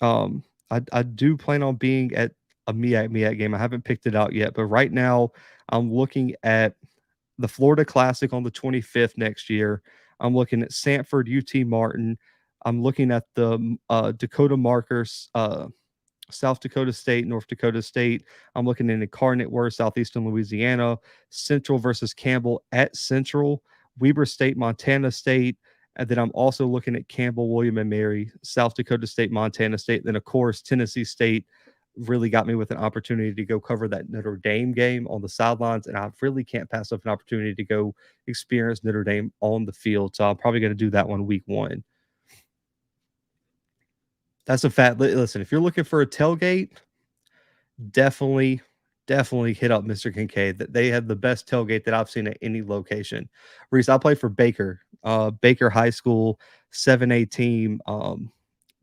I do plan on being at a MEAC game. I haven't picked it out yet, but right now I'm looking at the Florida Classic on the 25th next year. I'm looking at Sanford, UT Martin. I'm looking at the Dakota Markers, South Dakota State, North Dakota State. I'm looking at Incarnate Word, Southeastern Louisiana, Central versus Campbell at Central, Weber State, Montana State. And then I'm also looking at Campbell, William and Mary, South Dakota State, Montana State. Then, of course, Tennessee State really got me with an opportunity to go cover that Notre Dame game on the sidelines. And I really can't pass up an opportunity to go experience Notre Dame on the field. So I'm probably going to do that one week 1. That's a fact. Listen, if you're looking for a tailgate, definitely hit up Mr. Kincaid. They have the best tailgate that I've seen at any location. Reese, I play for Baker High School 7A team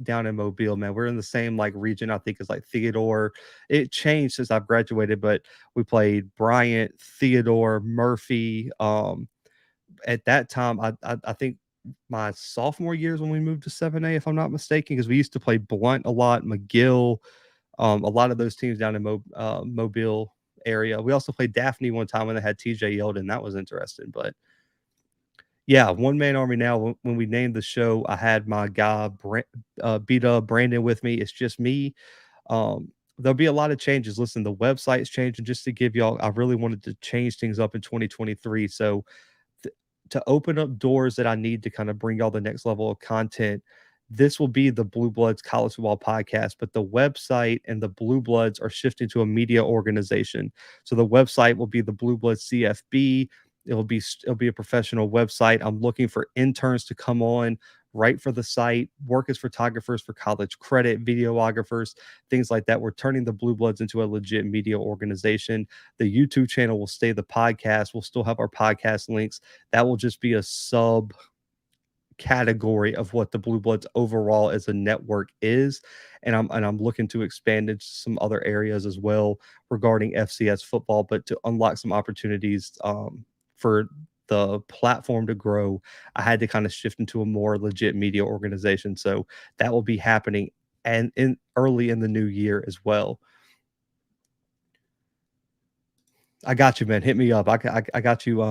down in Mobile, man. We're in the same like region, I think, as like Theodore. It changed since I've graduated, but we played Bryant, Theodore, Murphy. At that time, I think my sophomore years when we moved to 7A, if I'm not mistaken, because we used to play Blunt a lot, McGill, a lot of those teams down in Mobile area. We also played Daphne one time when they had TJ Yeldon. That was interesting. But yeah, one-man army now. When we named the show, I had my guy B-Dub Brandon with me. It's just me. There'll be a lot of changes. Listen, the website's changing. Just to give y'all, I really wanted to change things up in 2023. So to open up doors that I need to kind of bring y'all the next level of content, this will be the Blue Bloods College Football Podcast, but the website and the Blue Bloods are shifting to a media organization. So the website will be the Blue Bloods CFB. It'll be a professional website. I'm looking for interns to come on, write for the site, work as photographers for college credit, videographers, things like that. We're turning the Blue Bloods into a legit media organization. The YouTube channel will stay the podcast. We'll still have our podcast links. That will just be a sub category of what the Blue Bloods overall as a network is, and I'm looking to expand into some other areas as well regarding FCS football, but to unlock some opportunities for the platform to grow, I had to kind of shift into a more legit media organization. So that will be happening and in early in the new year as well. I got you, man. Hit me up. I got you.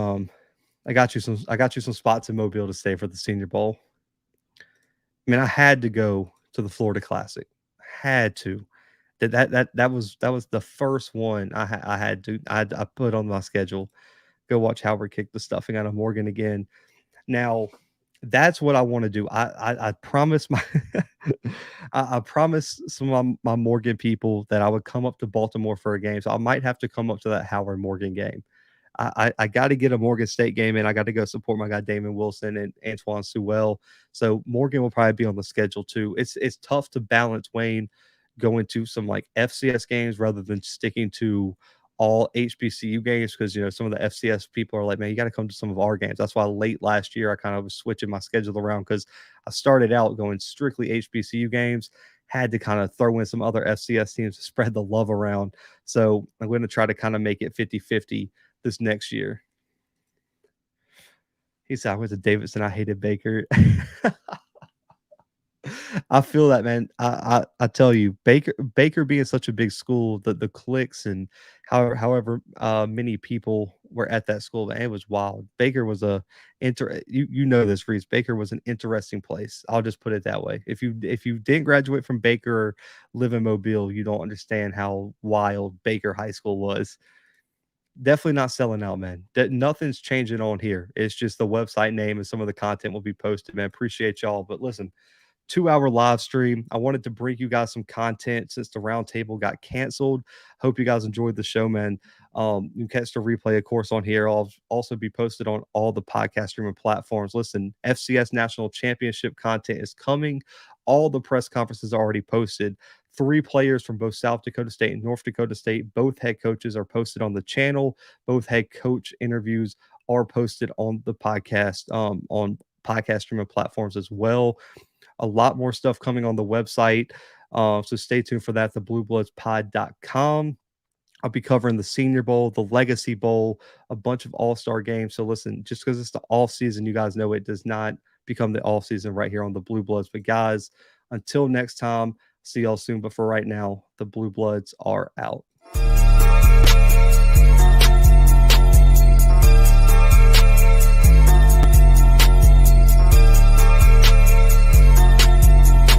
I got you some spots in Mobile to stay for the Senior Bowl. I mean, I had to go to the Florida Classic. Had to. That was the first one I put on my schedule. Go watch Howard kick the stuffing out of Morgan again. Now, that's what I want to do. I promise my I promise some of my Morgan people that I would come up to Baltimore for a game. So I might have to come up to that Howard Morgan game. I got to get a Morgan State game in. I got to go support my guy Damon Wilson and Antoine Sewell. So Morgan will probably be on the schedule too. It's tough to balance, Wayne, going to some like FCS games rather than sticking to all HBCU games, because some of the FCS people are like, man, you got to come to some of our games. That's why late last year I kind of was switching my schedule around, because I started out going strictly HBCU games, had to kind of throw in some other FCS teams to spread the love around. So I'm going to try to kind of make it 50-50 this next year. He said, I went to Davidson. I hated Baker. I feel that, man. I tell you, Baker being such a big school, the cliques and however many people were at that school, man, it was wild. Baker was you know this, Reese. Baker was an interesting place. I'll just put it that way. If you didn't graduate from Baker or live in Mobile, you don't understand how wild Baker High School was. Definitely not selling out, man. Nothing's changing on here. It's just the website name and some of the content will be posted, man. Appreciate y'all. But listen, 2-hour live stream. I wanted to bring you guys some content since the roundtable got canceled. Hope you guys enjoyed the show, man. You can catch the replay, of course, on here. I'll also be posted on all the podcast streaming platforms. Listen, FCS National Championship content is coming. All the press conferences are already posted. 3 players from both South Dakota State and North Dakota State, both head coaches, are posted on the channel. Both head coach interviews are posted on the podcast, on podcast streaming platforms as well. A lot more stuff coming on the website. So stay tuned for that, the bluebloodspod.com. I'll be covering the Senior Bowl, the Legacy Bowl, a bunch of all-star games. So listen, just because it's the off season, you guys know it does not become the off season right here on the Blue Bloods. But guys, until next time, see y'all soon. But for right now, the Blue Bloods are out.